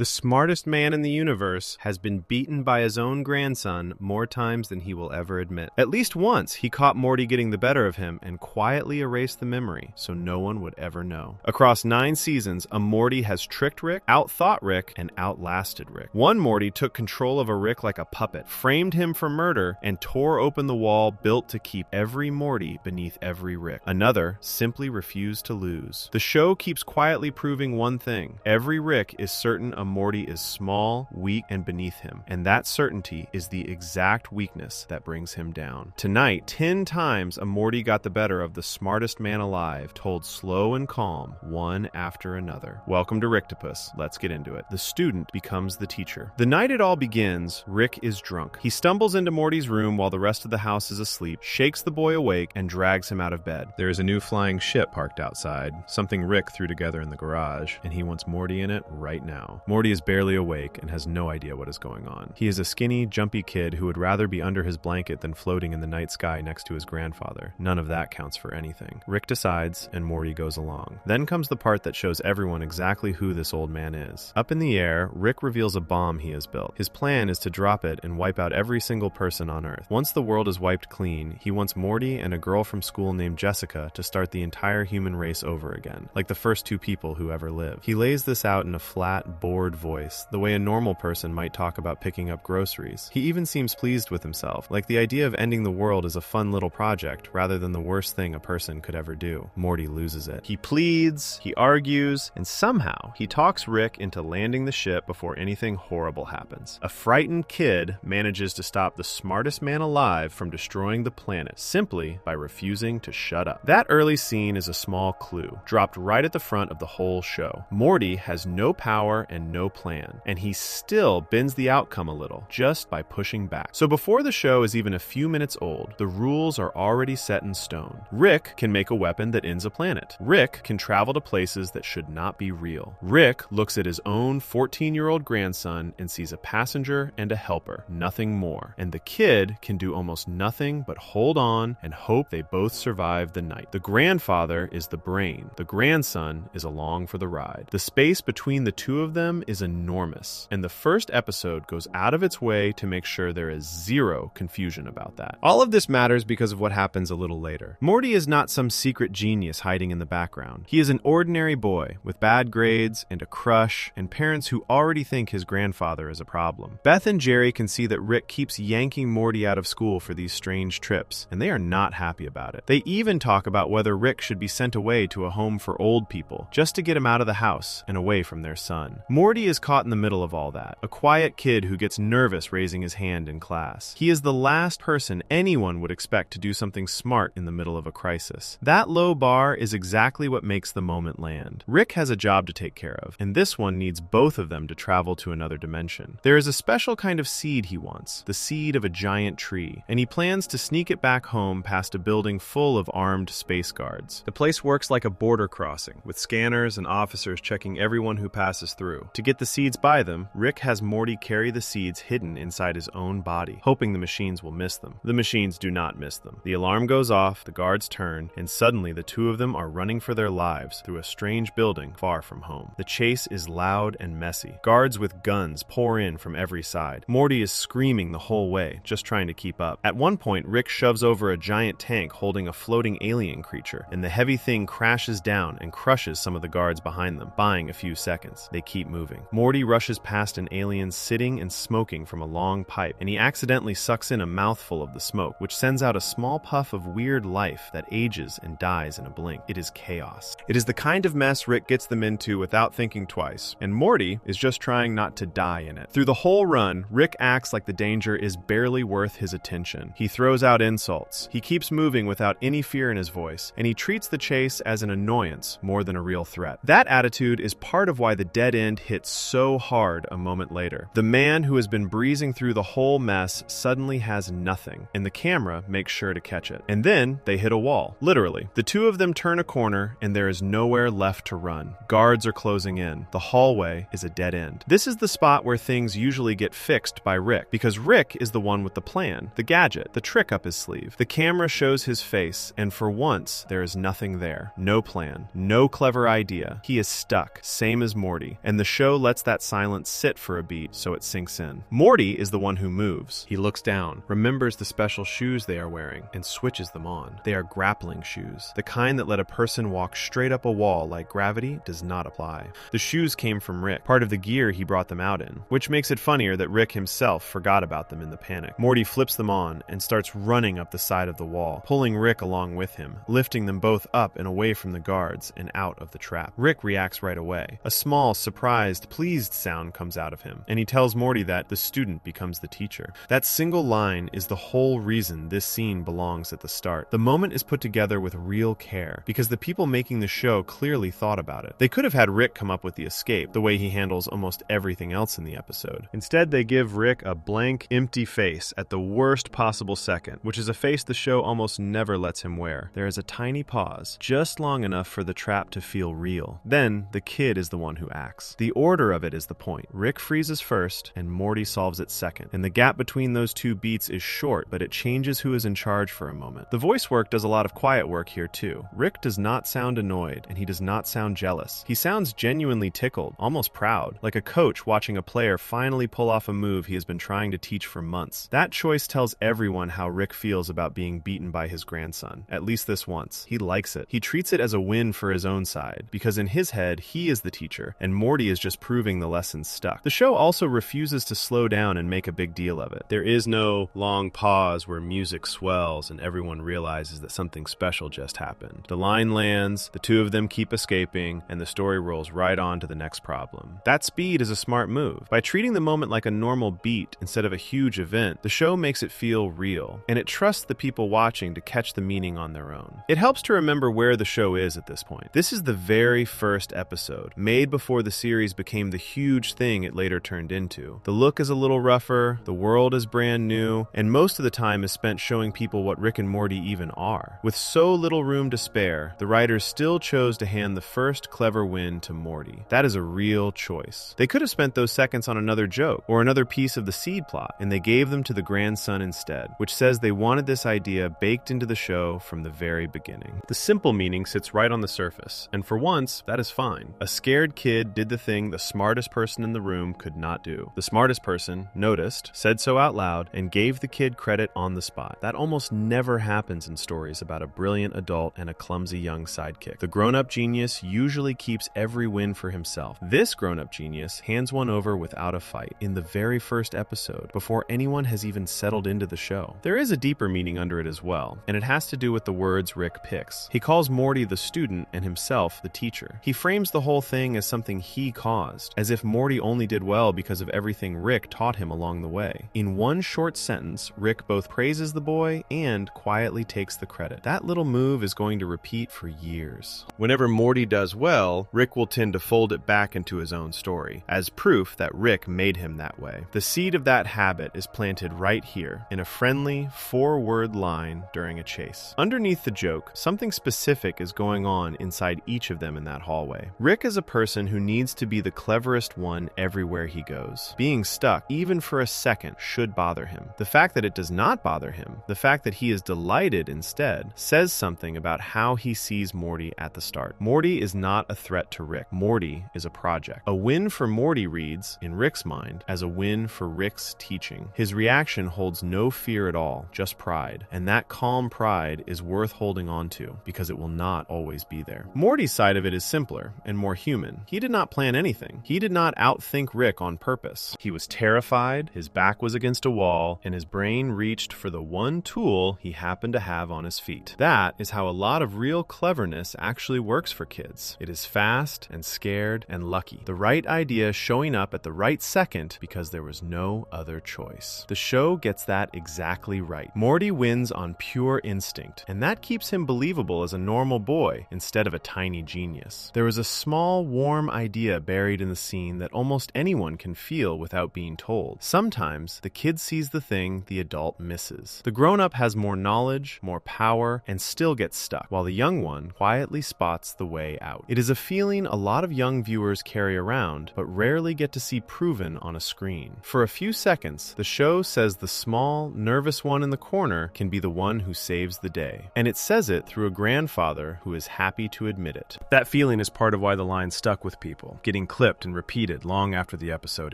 The smartest man in the universe has been beaten by his own grandson more times than he will ever admit. At least once, he caught Morty getting the better of him and quietly erased the memory so no one would ever know. Across 9 seasons, a Morty has tricked Rick, outthought Rick, and outlasted Rick. One Morty took control of a Rick like a puppet, framed him for murder, and tore open the wall built to keep every Morty beneath every Rick. Another simply refused to lose. The show keeps quietly proving one thing. Every Rick is certain a Morty is small, weak, and beneath him, and that certainty is the exact weakness that brings him down. Tonight, 10 times a Morty got the better of the smartest man alive, told slow and calm, one after another. Welcome to Ricktopus. Let's get into it. The student becomes the teacher. The night it all begins, Rick is drunk. He stumbles into Morty's room while the rest of the house is asleep, shakes the boy awake, and drags him out of bed. There is a new flying ship parked outside, something Rick threw together in the garage, and he wants Morty in it right now. Morty is barely awake and has no idea what is going on. He is a skinny, jumpy kid who would rather be under his blanket than floating in the night sky next to his grandfather. None of that counts for anything. Rick decides, and Morty goes along. Then comes the part that shows everyone exactly who this old man is. Up in the air, Rick reveals a bomb he has built. His plan is to drop it and wipe out every single person on Earth. Once the world is wiped clean, he wants Morty and a girl from school named Jessica to start the entire human race over again, like the first 2 people who ever lived. He lays this out in a flat, bored voice, the way a normal person might talk about picking up groceries. He even seems pleased with himself, like the idea of ending the world is a fun little project rather than the worst thing a person could ever do. Morty loses it. He pleads, he argues, and somehow he talks Rick into landing the ship before anything horrible happens. A frightened kid manages to stop the smartest man alive from destroying the planet simply by refusing to shut up. That early scene is a small clue, dropped right at the front of the whole show. Morty has no power and no plan, and he still bends the outcome a little, just by pushing back. So before the show is even a few minutes old, the rules are already set in stone. Rick can make a weapon that ends a planet. Rick can travel to places that should not be real. Rick looks at his own 14-year-old grandson and sees a passenger and a helper, nothing more. And the kid can do almost nothing but hold on and hope they both survive the night. The grandfather is the brain. The grandson is along for the ride. The space between the two of them is enormous, and the first episode goes out of its way to make sure there is zero confusion about that. All of this matters because of what happens a little later. Morty is not some secret genius hiding in the background. He is an ordinary boy with bad grades and a crush and parents who already think his grandfather is a problem. Beth and Jerry can see that Rick keeps yanking Morty out of school for these strange trips, and they are not happy about it. They even talk about whether Rick should be sent away to a home for old people, just to get him out of the house and away from their son. Morty is caught in the middle of all that, a quiet kid who gets nervous raising his hand in class. He is the last person anyone would expect to do something smart in the middle of a crisis. That low bar is exactly what makes the moment land. Rick has a job to take care of, and this one needs both of them to travel to another dimension. There is a special kind of seed he wants, the seed of a giant tree, and he plans to sneak it back home past a building full of armed space guards. The place works like a border crossing, with scanners and officers checking everyone who passes through. To get the seeds by them, Rick has Morty carry the seeds hidden inside his own body, hoping the machines will miss them. The machines do not miss them. The alarm goes off, the guards turn, and suddenly the two of them are running for their lives through a strange building far from home. The chase is loud and messy. Guards with guns pour in from every side. Morty is screaming the whole way, just trying to keep up. At one point, Rick shoves over a giant tank holding a floating alien creature, and the heavy thing crashes down and crushes some of the guards behind them, buying a few seconds. They keep moving. Morty rushes past an alien sitting and smoking from a long pipe, and he accidentally sucks in a mouthful of the smoke, which sends out a small puff of weird life that ages and dies in a blink. It is chaos. It is the kind of mess Rick gets them into without thinking twice, and Morty is just trying not to die in it. Through the whole run, Rick acts like the danger is barely worth his attention. He throws out insults. He keeps moving without any fear in his voice, and he treats the chase as an annoyance more than a real threat. That attitude is part of why the dead end hits so hard a moment later. The man who has been breezing through the whole mess suddenly has nothing, and the camera makes sure to catch it. And then they hit a wall, literally. The two of them turn a corner, and there is nowhere left to run. Guards are closing in. The hallway is a dead end. This is the spot where things usually get fixed by Rick, because Rick is the one with the plan, the gadget, the trick up his sleeve. The camera shows his face, and for once, there is nothing there. No plan, no clever idea. He is stuck, same as Morty, and the show show lets that silence sit for a beat so it sinks in. Morty is the one who moves. He looks down, remembers the special shoes they are wearing, and switches them on. They are grappling shoes, the kind that let a person walk straight up a wall like gravity does not apply. The shoes came from Rick, part of the gear he brought them out in, which makes it funnier that Rick himself forgot about them in the panic. Morty flips them on and starts running up the side of the wall, pulling Rick along with him, lifting them both up and away from the guards and out of the trap. Rick reacts right away. A small, surprised, pleased sound comes out of him, and he tells Morty that the student becomes the teacher. That single line is the whole reason this scene belongs at the start. The moment is put together with real care, because the people making the show clearly thought about it. They could have had Rick come up with the escape, the way he handles almost everything else in the episode. Instead, they give Rick a blank, empty face at the worst possible second, which is a face the show almost never lets him wear. There is a tiny pause, just long enough for the trap to feel real. Then, the kid is the one who acts. The order of it is the point. Rick freezes first, and Morty solves it second. And the gap between those two beats is short, but it changes who is in charge for a moment. The voice work does a lot of quiet work here too. Rick does not sound annoyed, and he does not sound jealous. He sounds genuinely tickled, almost proud, like a coach watching a player finally pull off a move he has been trying to teach for months. That choice tells everyone how Rick feels about being beaten by his grandson, at least this once. He likes it. He treats it as a win for his own side, because in his head, he is the teacher, and Morty is just proving the lesson stuck. The show also refuses to slow down and make a big deal of it. There is no long pause where music swells and everyone realizes that something special just happened. The line lands, the two of them keep escaping, and the story rolls right on to the next problem. That speed is a smart move. By treating the moment like a normal beat instead of a huge event, the show makes it feel real, and it trusts the people watching to catch the meaning on their own. It helps to remember where the show is at this point. This is the very first episode, made before the series became the huge thing it later turned into. The look is a little rougher, the world is brand new, and most of the time is spent showing people what Rick and Morty even are. With so little room to spare, the writers still chose to hand the first clever win to Morty. That is a real choice. They could have spent those seconds on another joke or another piece of the seed plot, and they gave them to the grandson instead, which says they wanted this idea baked into the show from the very beginning. The simple meaning sits right on the surface, and for once, that is fine. A scared kid did the thing the smartest person in the room could not do. The smartest person noticed, said so out loud, and gave the kid credit on the spot. That almost never happens in stories about a brilliant adult and a clumsy young sidekick. The grown-up genius usually keeps every win for himself. This grown-up genius hands one over without a fight in the very first episode, before anyone has even settled into the show. There is a deeper meaning under it as well, and it has to do with the words Rick picks. He calls Morty the student and himself the teacher. He frames the whole thing as something he caused, as if Morty only did well because of everything Rick taught him along the way. In one short sentence, Rick both praises the boy and quietly takes the credit. That little move is going to repeat for years. Whenever Morty does well, Rick will tend to fold it back into his own story, as proof that Rick made him that way. The seed of that habit is planted right here, in a friendly, four-word line during a chase. Underneath the joke, something specific is going on inside each of them in that hallway. Rick is a person who needs to be the cleverest one everywhere he goes. Being stuck, even for a second, should bother him. The fact that it does not bother him, the fact that he is delighted instead, says something about how he sees Morty at the start. Morty is not a threat to Rick. Morty is a project. A win for Morty reads, in Rick's mind, as a win for Rick's teaching. His reaction holds no fear at all, just pride. And that calm pride is worth holding on to, because it will not always be there. Morty's side of it is simpler and more human. He did not plan anything. He did not outthink Rick on purpose. He was terrified, his back was against a wall, and his brain reached for the one tool he happened to have on his feet. That is how a lot of real cleverness actually works for kids. It is fast and scared and lucky. The right idea showing up at the right second because there was no other choice. The show gets that exactly right. Morty wins on pure instinct, and that keeps him believable as a normal boy instead of a tiny genius. There is a small, warm idea buried in the scene that almost anyone can feel without being told. Sometimes the kid sees the thing the adult misses. The grown-up has more knowledge, more power, and still gets stuck, while the young one quietly spots the way out. It is a feeling a lot of young viewers carry around, but rarely get to see proven on a screen. For a few seconds, the show says the small, nervous one in the corner can be the one who saves the day. And it says it through a grandfather who is happy to admit it. That feeling is part of why the line stuck with people. Getting clipped and repeated long after the episode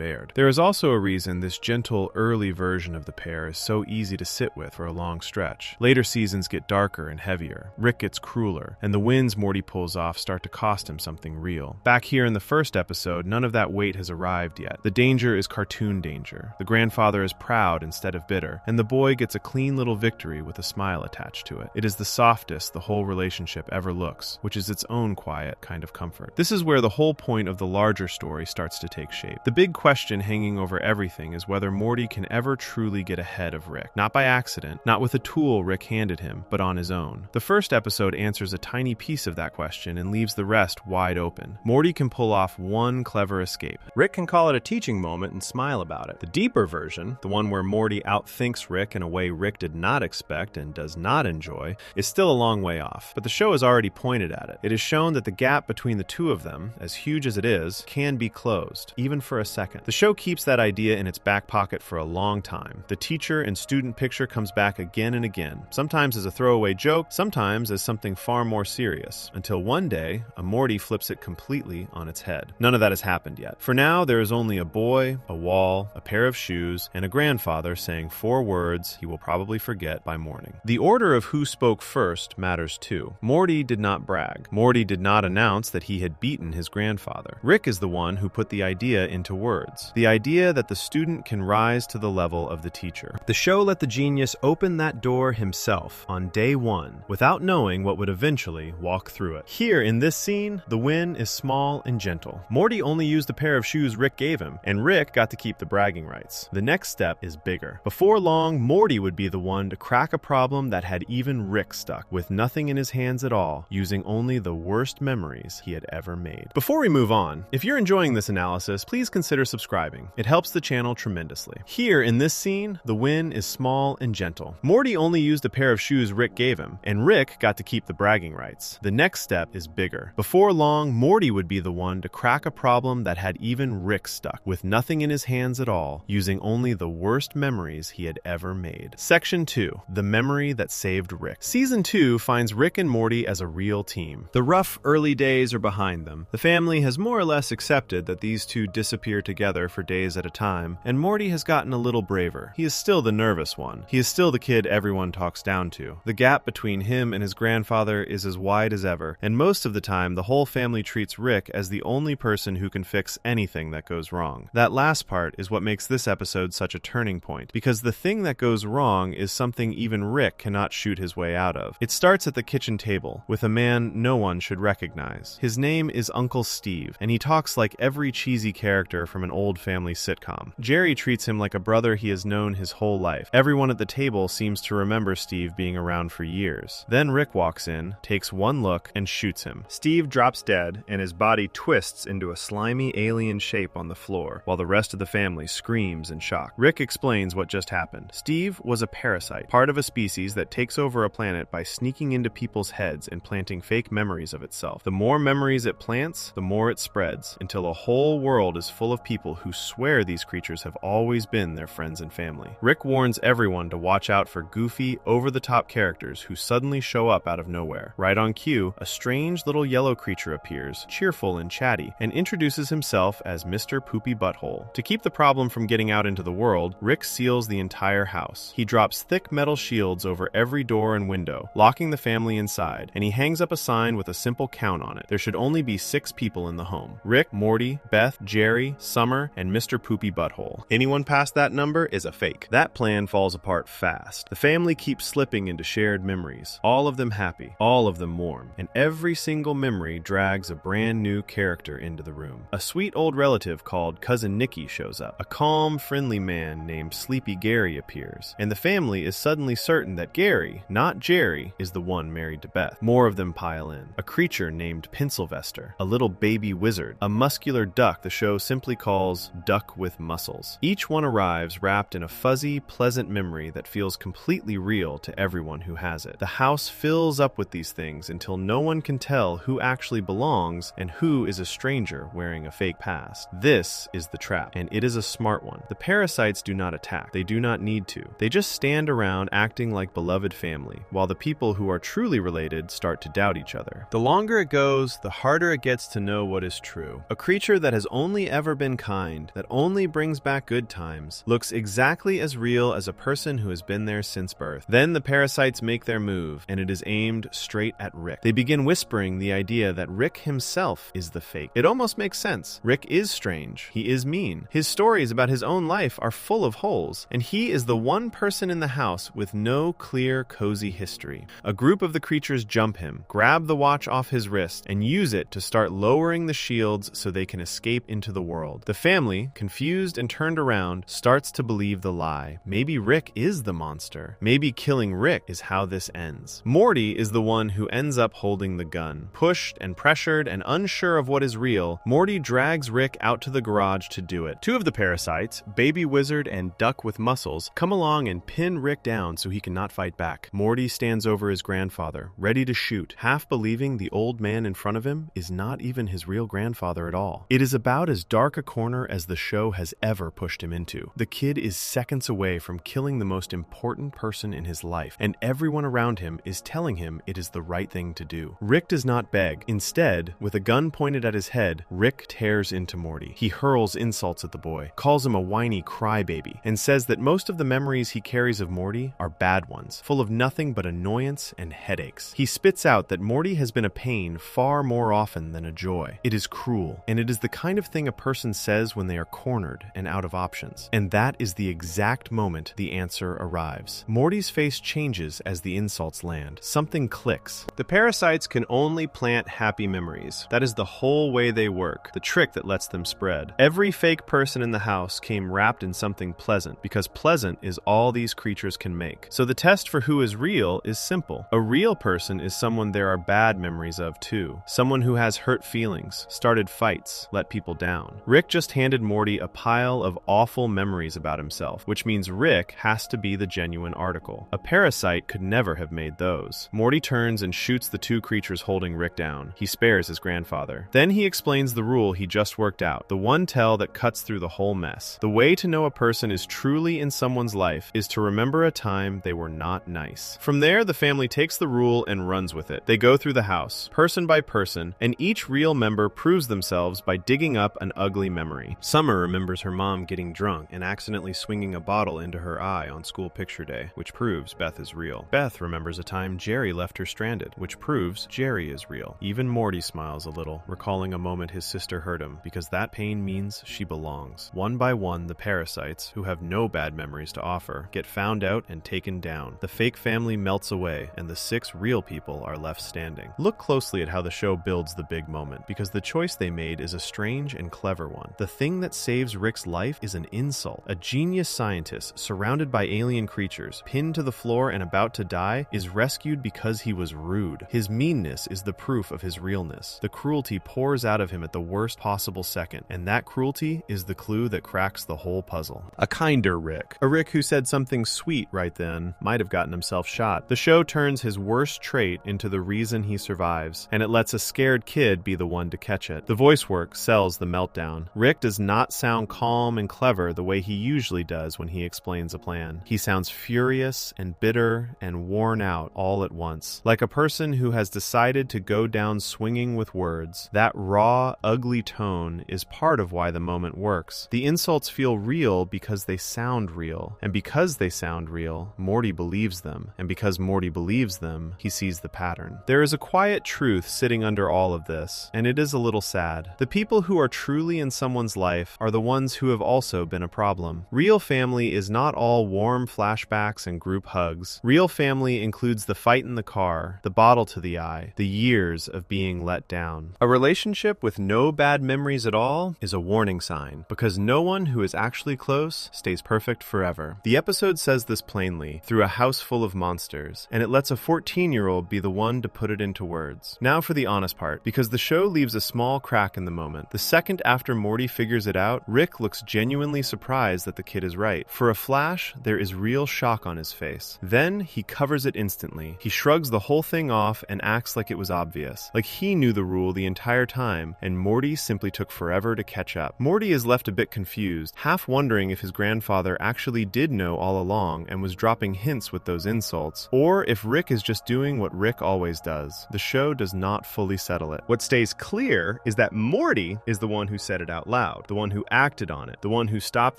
aired. There is also a reason this gentle, early version of the pair is so easy to sit with for a long stretch. Later seasons get darker and heavier. Rick gets crueler, and the wins Morty pulls off start to cost him something real. Back here in the first episode, none of that weight has arrived yet. The danger is cartoon danger. The grandfather is proud instead of bitter, and the boy gets a clean little victory with a smile attached to it. It is the softest the whole relationship ever looks, which is its own quiet kind of comfort. This is where the whole point of the larger story starts to take shape. The big question hanging over everything is whether Morty can ever truly get ahead of Rick. Not by accident, not with a tool Rick handed him, but on his own. The first episode answers a tiny piece of that question and leaves the rest wide open. Morty can pull off one clever escape. Rick can call it a teaching moment and smile about it. The deeper version, the one where Morty outthinks Rick in a way Rick did not expect and does not enjoy, is still a long way off. But the show has already pointed at it. It has shown that the gap between the two of them, as huge as it is, can be closed, even for a second. The show keeps that idea in its back pocket for a long time. The teacher and student picture comes back again and again, sometimes as a throwaway joke, sometimes as something far more serious, until one day, a Morty flips it completely on its head. None of that has happened yet. For now, there is only a boy, a wall, a pair of shoes, and a grandfather saying 4 words he will probably forget by morning. The order of who spoke first matters too. Morty did not brag. Morty did not announce that he had beaten his grandfather. Rick is the one who put the idea into words. The idea that the student can rise to the level of the teacher. The show let the genius open that door himself on day 1, without knowing what would eventually walk through it. Here in this scene, the win is small and gentle. Morty only used a pair of shoes Rick gave him, and Rick got to keep the bragging rights. The next step is bigger. Before long, Morty would be the one to crack a problem that had even Rick stuck, with nothing in his hands at all, using only the worst memories he had ever made. Before we move on, if you're enjoying this analysis, please consider subscribing. It helps the channel tremendously. Here in this scene, the win is small and gentle. Morty only used a pair of shoes Rick gave him, and Rick got to keep the bragging rights. The next step is bigger. Before long, Morty would be the one to crack a problem that had even Rick stuck, with nothing in his hands at all, using only the worst memories he had ever made. Section 2. The memory that saved Rick. Season 2 finds Rick and Morty as a real team. The rough early days are behind them. The family has more or less accepted that these two disappear together for days at a time, and Morty has gotten a little braver. He is still the nervous one. He is still the kid everyone talks down to. The gap between him and his grandfather is as wide as ever, and most of the time the whole family treats Rick as the only person who can fix anything that goes wrong. That last part is what makes this episode such a turning point, because the thing that goes wrong is something even Rick cannot shoot his way out of. It starts at the kitchen table, with a man no one should recognize. His name is Uncle Steve, and he talks like every cheesy character from an old family sitcom. Jerry treats him like a brother he has known his whole life. Everyone at the table seems to remember Steve being around for years. Then Rick walks in, takes one look, and shoots him. Steve drops dead, and his body twists into a slimy alien shape on the floor, while the rest of the family screams in shock. Rick explains what just happened. Steve was a parasite, part of a species that takes over a planet by sneaking into people's heads and planting fake memories of itself. The more memories it plants, the more it spreads, until a whole world is full of people who swear these creatures have always been their friends and family. Rick warns everyone to watch out for goofy, over-the-top characters who suddenly show up out of nowhere. Right on cue, a strange little yellow creature appears, cheerful and chatty, and introduces himself as Mr. Poopy Butthole. To keep the problem from getting out into the world, Rick seals the entire house. He drops thick metal shields over every door and window, locking the family inside, and he hangs up a sign with a simple count on it. There should only be 6 people in the home: Rick, Morty, Beth, Jerry, Summer, and Mr. Poopy Butthole. Anyone past that number is a fake. That plan falls apart fast. The family keeps slipping into shared memories, all of them happy, all of them warm, and every single memory drags a brand new character into the room. A sweet old relative called Cousin Nicky shows up. A calm, friendly man named Sleepy Gary appears, and the family is suddenly certain that Gary, not Jerry, is the one married to Beth. More of them pile in. A creature named Pencilvester, a little baby wizard, a muscular duck the show simply calls Duck with Muscles. Each one arrives wrapped in a fuzzy, pleasant memory that feels completely real to everyone who has it. The house fills up with these things until no one can tell who actually belongs and who is a stranger wearing a fake past. This is the trap, and it is a smart one. The parasites do not attack. They do not need to. They just stand around acting like beloved family, while the people who are truly related start to doubt each other. The longer it goes, the harder it gets to know what is true. true. A creature that has only ever been kind, that only brings back good times, looks exactly as real as a person who has been there since birth. Then the parasites make their move, and it is aimed straight at Rick. They begin whispering the idea that Rick himself is the fake. It almost makes sense. Rick is strange. He is mean. His stories about his own life are full of holes, and he is the one person in the house with no clear, cozy history. A group of the creatures jump him, grab the watch off his wrist, and use it to start lowering the shields so they can escape into the world. The family, confused and turned around, starts to believe the lie. Maybe Rick is the monster. Maybe killing Rick is how this ends. Morty is the one who ends up holding the gun. Pushed and pressured and unsure of what is real, Morty drags Rick out to the garage to do it. Two of the parasites, Baby Wizard and Duck with Muscles, come along and pin Rick down so he cannot fight back. Morty stands over his grandfather, ready to shoot, half believing the old man in front of him is not even his real grandfather at all. It is about as dark a corner as the show has ever pushed him into. The kid is seconds away from killing the most important person in his life, and everyone around him is telling him it is the right thing to do. Rick does not beg. Instead, with a gun pointed at his head, Rick tears into Morty. He hurls insults at the boy, calls him a whiny crybaby, and says that most of the memories he carries of Morty are bad ones, full of nothing but annoyance and headaches. He spits out that Morty has been a pain far more often than a joy. It is cruel, and it is the kind of thing a person says when they are cornered and out of options. And that is the exact moment the answer arrives. Morty's face changes as the insults land. Something clicks. The parasites can only plant happy memories. That is the whole way they work, the trick that lets them spread. Every fake person in the house came wrapped in something pleasant, because pleasant is all these creatures can make. So the test for who is real is simple. A real person is someone there are bad memories of too. Someone who has hurt feelings, started fights, let people down. Rick just handed Morty a pile of awful memories about himself, which means Rick has to be the genuine article. A parasite could never have made those. Morty turns and shoots the two creatures holding Rick down. He spares his grandfather. Then he explains the rule he just worked out, the one tell that cuts through the whole mess. The way to know a person is truly in someone's life is to remember a time they were not nice. From there, the family takes the rule and runs with it. They go through the house, person by person, and each real member proves themselves by digging up an ugly memory. Summer remembers her mom getting drunk and accidentally swinging a bottle into her eye on school picture day, which proves Beth is real. Beth remembers a time Jerry left her stranded, which proves Jerry is real. Even Morty smiles a little, recalling a moment his sister hurt him, because that pain means she belongs. One by one, the parasites, who have no bad memories to offer, get found out and taken down. The fake family melts away, and the 6 real people are left standing. Look closely at how the show builds the big moment, because the choice they made is a strange and clever one. The thing that saves Rick's life is an insult. A genius scientist, surrounded by alien creatures, pinned to the floor and about to die, is rescued because he was rude. His meanness is the proof of his realness. The cruelty pours out of him at the worst possible second, and that cruelty is the clue that cracks the whole puzzle. A kinder Rick. A Rick who said something sweet right then might have gotten himself shot. The show turns his worst trait into the reason he survives, and it lets a scared kid be the one to catch it. The voice work sells the meltdown. Rick does not sound calm and clever the way he usually does when he explains a plan. He sounds furious and bitter and worn out all at once, like a person who has decided to go down swinging with words. That raw, ugly tone is part of why the moment works. The insults feel real because they sound real, and because they sound real, Morty believes them, and because Morty believes them, he sees the pattern. There is a quiet truth sitting under all of this, and it is a little sad. The people who are truly in someone's life are the ones who have also been a problem. Real family is not all warm flashbacks and group hugs. Real family includes the fight in the car, the bottle to the eye, the years of being let down. A relationship with no bad memories at all is a warning sign, because no one who is actually close stays perfect forever. The episode says this plainly, through a house full of monsters, and it lets a 14-year-old be the one to put it into words. Now for the honest part, because the show leaves a small crack in the moment. The second after Morty figures it out, Rick looks genuinely surprised that the kid is right. For a flash, there is real shock on his face. Then he covers it instantly. He shrugs the whole thing off and acts like it was obvious, like he knew the rule the entire time, and Morty simply took forever to catch up. Morty is left a bit confused, half wondering if his grandfather actually did know all along and was dropping hints with those insults, or if Rick is just doing what Rick always does. The show does not fully settle it. What stays clear is that Morty is the one who said it out loud, the one who acted on it, the one who stopped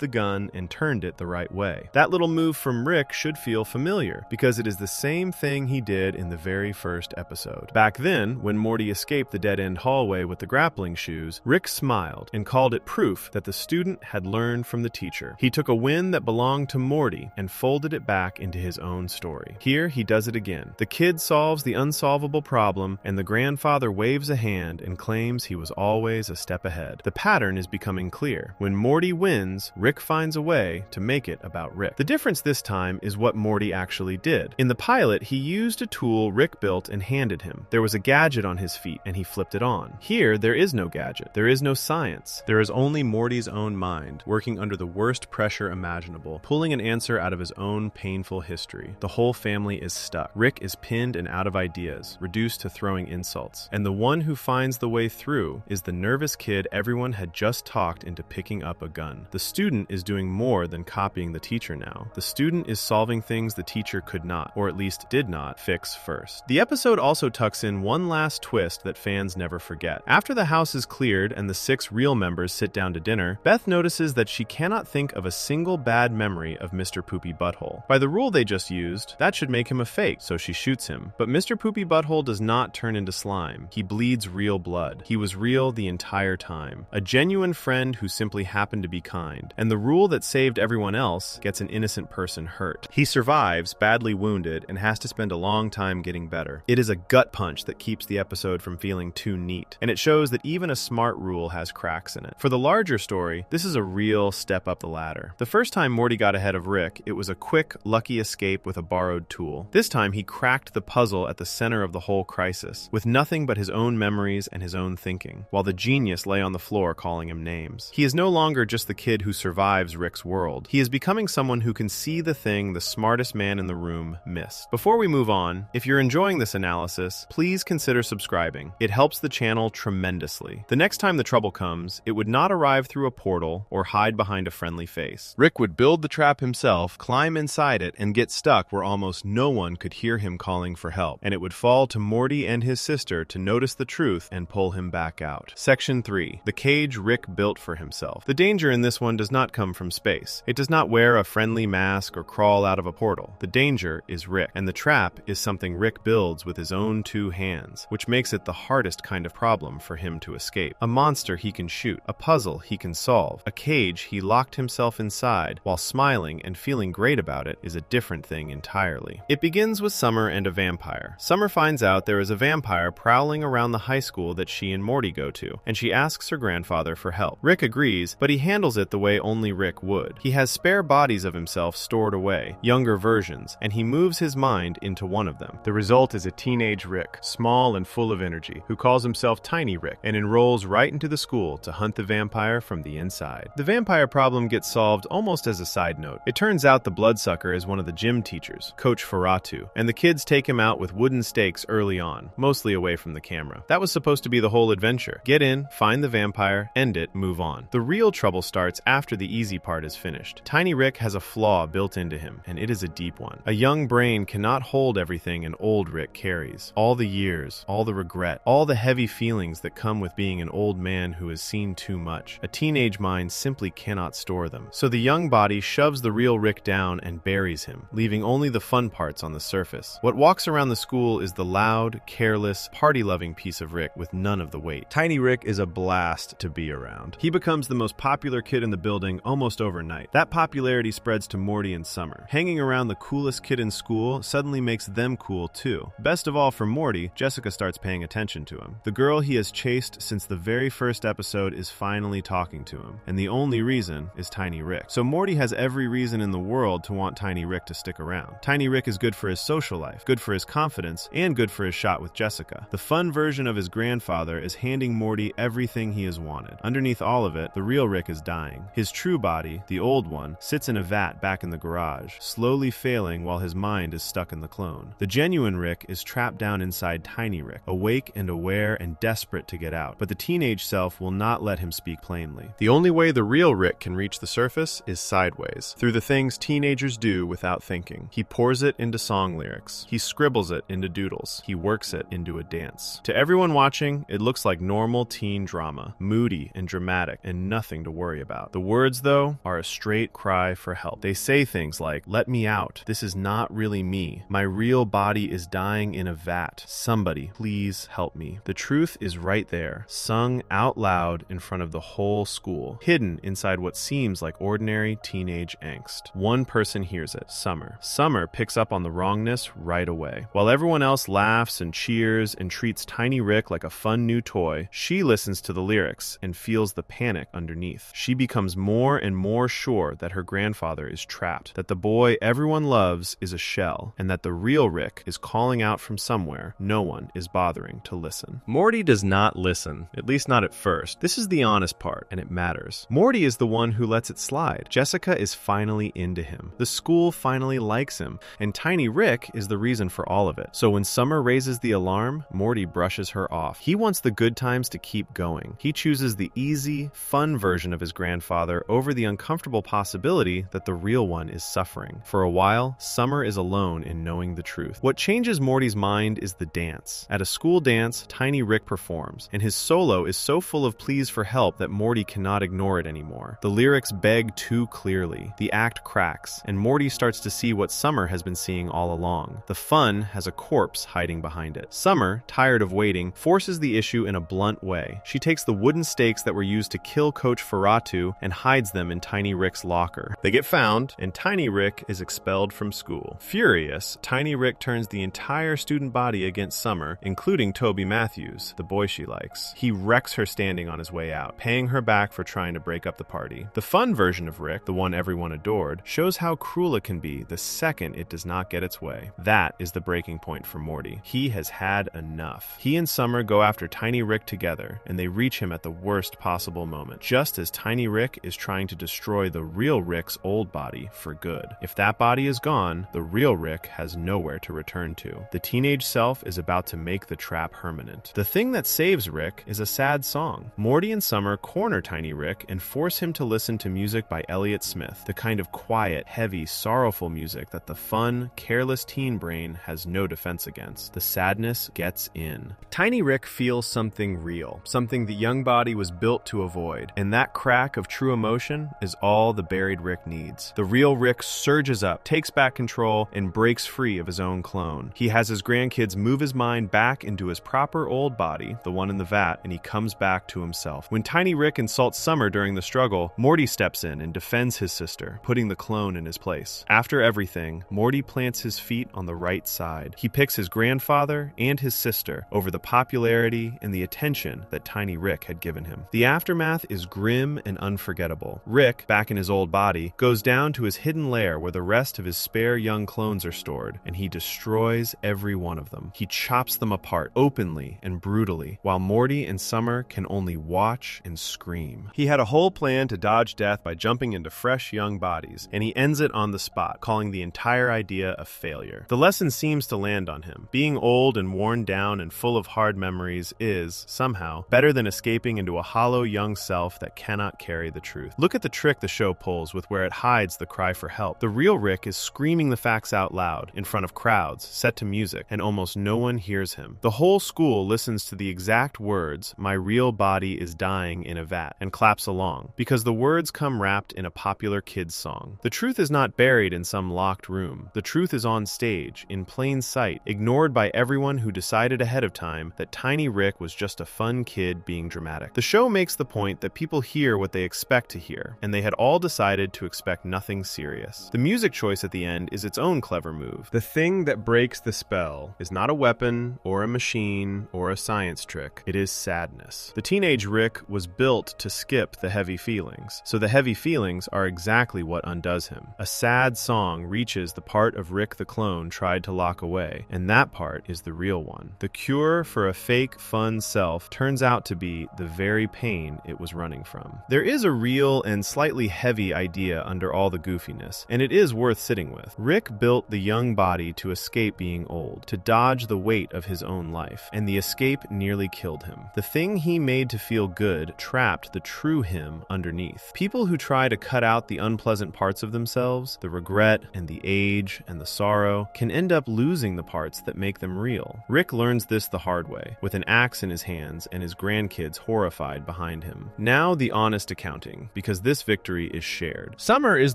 the gun and turned it the right way. That little move from Rick should feel familiar, because it is the same thing he did in the very first episode. Back then, when Morty escaped the dead-end hallway with the grappling shoes, Rick smiled and called it proof that the student had learned from the teacher. He took a win that belonged to Morty and folded it back into his own story. Here, he does it again. The kid solves the unsolvable problem, and the grandfather waves a hand and claims he was always a step ahead. The pattern is becoming clear. When Morty wins, Rick finds a way to make it about Rick. The difference this time is what Morty actually did. In the pilot, he used a tool Rick built and handed him. There was a gadget on his feet, and he flipped it on. Here, there is no gadget. There is no science. There is only Morty's own mind, working under the worst pressure imaginable, pulling an answer out of his own painful history. The whole family is stuck. Rick is pinned and out of ideas, reduced to throwing insults. And the one who finds the way through is the nervous kid everyone had just talked into picking up a gun. The student is doing more than copying the teacher now. The student is solving things the teacher could not, or at least did not, fix first. The episode also tucks in one last twist that fans never forget. After the house is cleared and the 6 real members sit down to dinner, Beth notices that she cannot think of a single bad memory of Mr. Poopy Butthole. By the rule they just used, that should make him a fake, so she shoots him. But Mr. Poopy Butthole does not turn into slime. He bleeds real blood. He was real the entire time. A genuine friend who simply happened to be kind. And the rule that saved everyone else gets an innocent person hurt. He survives, badly wounded, and has to spend a long time getting better. It is a gut punch that keeps the episode from feeling too neat, and it shows that even a smart rule has cracks in it. For the larger story, this is a real step up the ladder. The first time Morty got ahead of Rick, it was a quick, lucky escape with a borrowed tool. This time he cracked the puzzle at the center of the whole crisis, with nothing but his own memories and his own thinking, while the genius lay on the floor calling him names. He is no longer just the kid who survives Rick's world. He is becoming someone who can see the thing the smartest man in the room missed. Before we move on, if you're enjoying this analysis, please consider subscribing. It helps the channel tremendously. The next time the trouble comes, it would not arrive through a portal or hide behind a friendly face. Rick would build the trap himself, climb inside it, and get stuck where almost no one could hear him calling for help, and it would fall to Morty and his sister to notice the truth and pull him back out. Section 3. The cage Rick built for himself. The danger in this one does not come from space. It does not wear a friendly mask or crawl out of a portal. The danger is Rick, and the trap is something Rick builds with his own 2 hands, which makes it the hardest kind of problem for him to escape. A monster he can shoot, a puzzle he can solve, a cage he locked himself inside while smiling and feeling great about it is a different thing entirely. It begins with Summer and a vampire. Summer finds out there is a vampire prowling around the high school that she and Morty go to, and she asks her grandfather for help. Rick agrees, but he handles it the way only Rick would. He has spare bodies of himself stored away, younger versions, and he moves his mind into one of them. The result is a teenage Rick, small and full of energy, who calls himself Tiny Rick and enrolls right into the school to hunt the vampire from the inside. The vampire problem gets solved almost as a side note. It turns out the bloodsucker is one of the gym teachers, Coach Ferratu, and the kids take him out with wooden stakes early on, mostly away from the camera. That was supposed to be the whole adventure. Get in, find the vampire, end it, move on. The real trouble starts after the easy part is finished. Tiny Rick has a flaw built into him, and it is a deep one. A young brain cannot hold everything an old Rick carries. All the years, all the regret, all the heavy feelings that come with being an old man who has seen too much. A teenage mind simply cannot store them. So the young body shoves the real Rick down and buries him, leaving only the fun parts on the surface. What walks around the school is the loud, careless, party-loving piece of Rick with none of the weight. Tiny Rick is a blast to be around. He becomes the most popular kid in the building almost overnight. That popularity spreads to Morty and Summer. Hanging around the coolest kid in school suddenly makes them cool too. Best of all for Morty, Jessica starts paying attention to him. The girl he has chased since the very first episode is finally talking to him, and the only reason is Tiny Rick. So Morty has every reason in the world to want Tiny Rick to stick around. Tiny Rick is good for his social life, good for his confidence, and good for his shot with Jessica. The fun version of his grandfather is handing Morty everything he has wanted. Underneath all of it, the real Rick is dying. His true body, the old one, sits in a vat back in the garage, slowly failing while his mind is stuck in the clone. The genuine Rick is trapped down inside Tiny Rick, awake and aware and desperate to get out, but the teenage self will not let him speak plainly. The only way the real Rick can reach the surface is sideways, through the things teenagers do without thinking. He pours it into song lyrics. He scribbles it into doodles. He works it into a dance. To everyone watching, it looks like normal teen drama, moody and dramatic and nothing to worry about. The words, though, are a straight cry for help. They say things like, "Let me out. This is not really me. My real body is dying in a vat. Somebody, please help me." The truth is right there, sung out loud in front of the whole school, hidden inside what seems like ordinary teenage angst. One person hears it, Summer. Summer picks up on the wrongness right away. While everyone else laughs and cheers and treats Tiny Rick like a fun new toy, she listens to the lyrics and feels the panic underneath. She becomes more and more sure that her grandfather is trapped, that the boy everyone loves is a shell, and that the real Rick is calling out from somewhere no one is bothering to listen. Morty does not listen, at least not at first. This is the honest part, and it matters. Morty is the one who lets it slide. Jessica is finally into him. The school finally likes him, and Tiny Rick is the reason for all of it. So when Summer raises the alarm, Morty brushes her off. He wants the good times to keep going. He chooses the easy, fun version of his grandfather over the uncomfortable possibility that the real one is suffering. For a while, Summer is alone in knowing the truth. What changes Morty's mind is the dance. At a school dance, Tiny Rick performs, and his solo is so full of pleas for help that Morty cannot ignore it anymore. The lyrics beg too clearly. The act cracks, and Morty starts to see what Summer has been seeing all along. The fun has a corpse hiding behind it. Summer, tired of waiting, forces the issue in a blunt way. She takes the wooden stakes that were used to kill Coach Ferratu and hides them in Tiny Rick's locker. They get found, and Tiny Rick is expelled from school. Furious, Tiny Rick turns the entire student body against Summer, including Toby Matthews, the boy she likes. He wrecks her standing on his way out, paying her back for trying to break up the party. The fun version of Rick, the one everyone adored, shows how cruel it can be the second it does not get its way. That is the breaking point for Morty. He has had enough. He and Summer go after Tiny Rick together, and they reach him at the worst possible moment, just as Tiny Rick is trying to destroy the real Rick's old body for good. If that body is gone, the real Rick has nowhere to return to. The teenage self is about to make the trap permanent. The thing that saves Rick is a sad song. Morty and Summer corner Tiny Rick and force him to listen to music by Elliott Smith, the kind of quiet, heavy, sorrowful music that the fun, careless teen brain has no defense against. The sadness gets in. Tiny Rick feels something real, something the young body was built to avoid, and that crack of true emotion is all the buried Rick needs. The real Rick surges up, takes back control, and breaks free of his own clone. He has his grandkids move his mind back into his proper old body, the one in the vat, and he comes back to himself. When Tiny Rick insults Summer during the struggle, Morty steps in and defends his sister, putting the clone in his place. After everything, Morty plants his feet on the right side. He picks his grandfather and his sister over the popularity and the attention that Tiny Rick had given him. The aftermath is grim and unforgettable. Rick, back in his old body, goes down to his hidden lair where the rest of his spare young clones are stored, and he destroys every one of them. He chops them apart openly and brutally, while Morty and Summer can only watch and scream. He had a whole plan to dodge death by jumping into fresh young bodies, and he ends it on the spot, calling the entire idea a failure. The lesson seems to land on him. Being old and worn down and full of hard memories is, somehow, better than escaping into a hollow young self that cannot carry the truth. Look at the trick the show pulls with where it hides the cry for help. The real Rick is screaming the facts out loud, in front of crowds, set to music, and almost no one hears him. The whole school listens to the exact words, "My real body is dying in a vat," and claps along, because the words come wrapped in a popular kids song. The truth is not buried in some locked room. The truth is on stage, in plain sight, ignored by everyone who decided ahead of time that Tiny Rick was just a fun kid being dramatic. The show makes the point that people hear what they expect to hear, and they had all decided to expect nothing serious. The music choice at the end is its own clever move. The thing that breaks the spell is not a weapon, or a machine, or a science trick. It is sadness. The teenage Rick was built to skip the heavy feelings, so the heavy feelings are exactly what undoes him. A sad song reaches the part of Rick the clone tried to lock away, and that part is the real one. The cure for a fake, fun self turns out to be the very pain it was running from. There is a real and slightly heavy idea under all the goofiness, and it is worth sitting with. Rick built the young body to escape being old, to dodge the weight of his own life, and the escape nearly killed him. The thing he made to feel good trapped the true him underneath. People who try to cut out the unpleasant parts of themselves, the regret and the age and the sorrow, can end up losing the parts that make them real. Rick learns this the hard way. With an axe in his hand, hands and his grandkids horrified behind him. Now the honest accounting, because this victory is shared. Summer is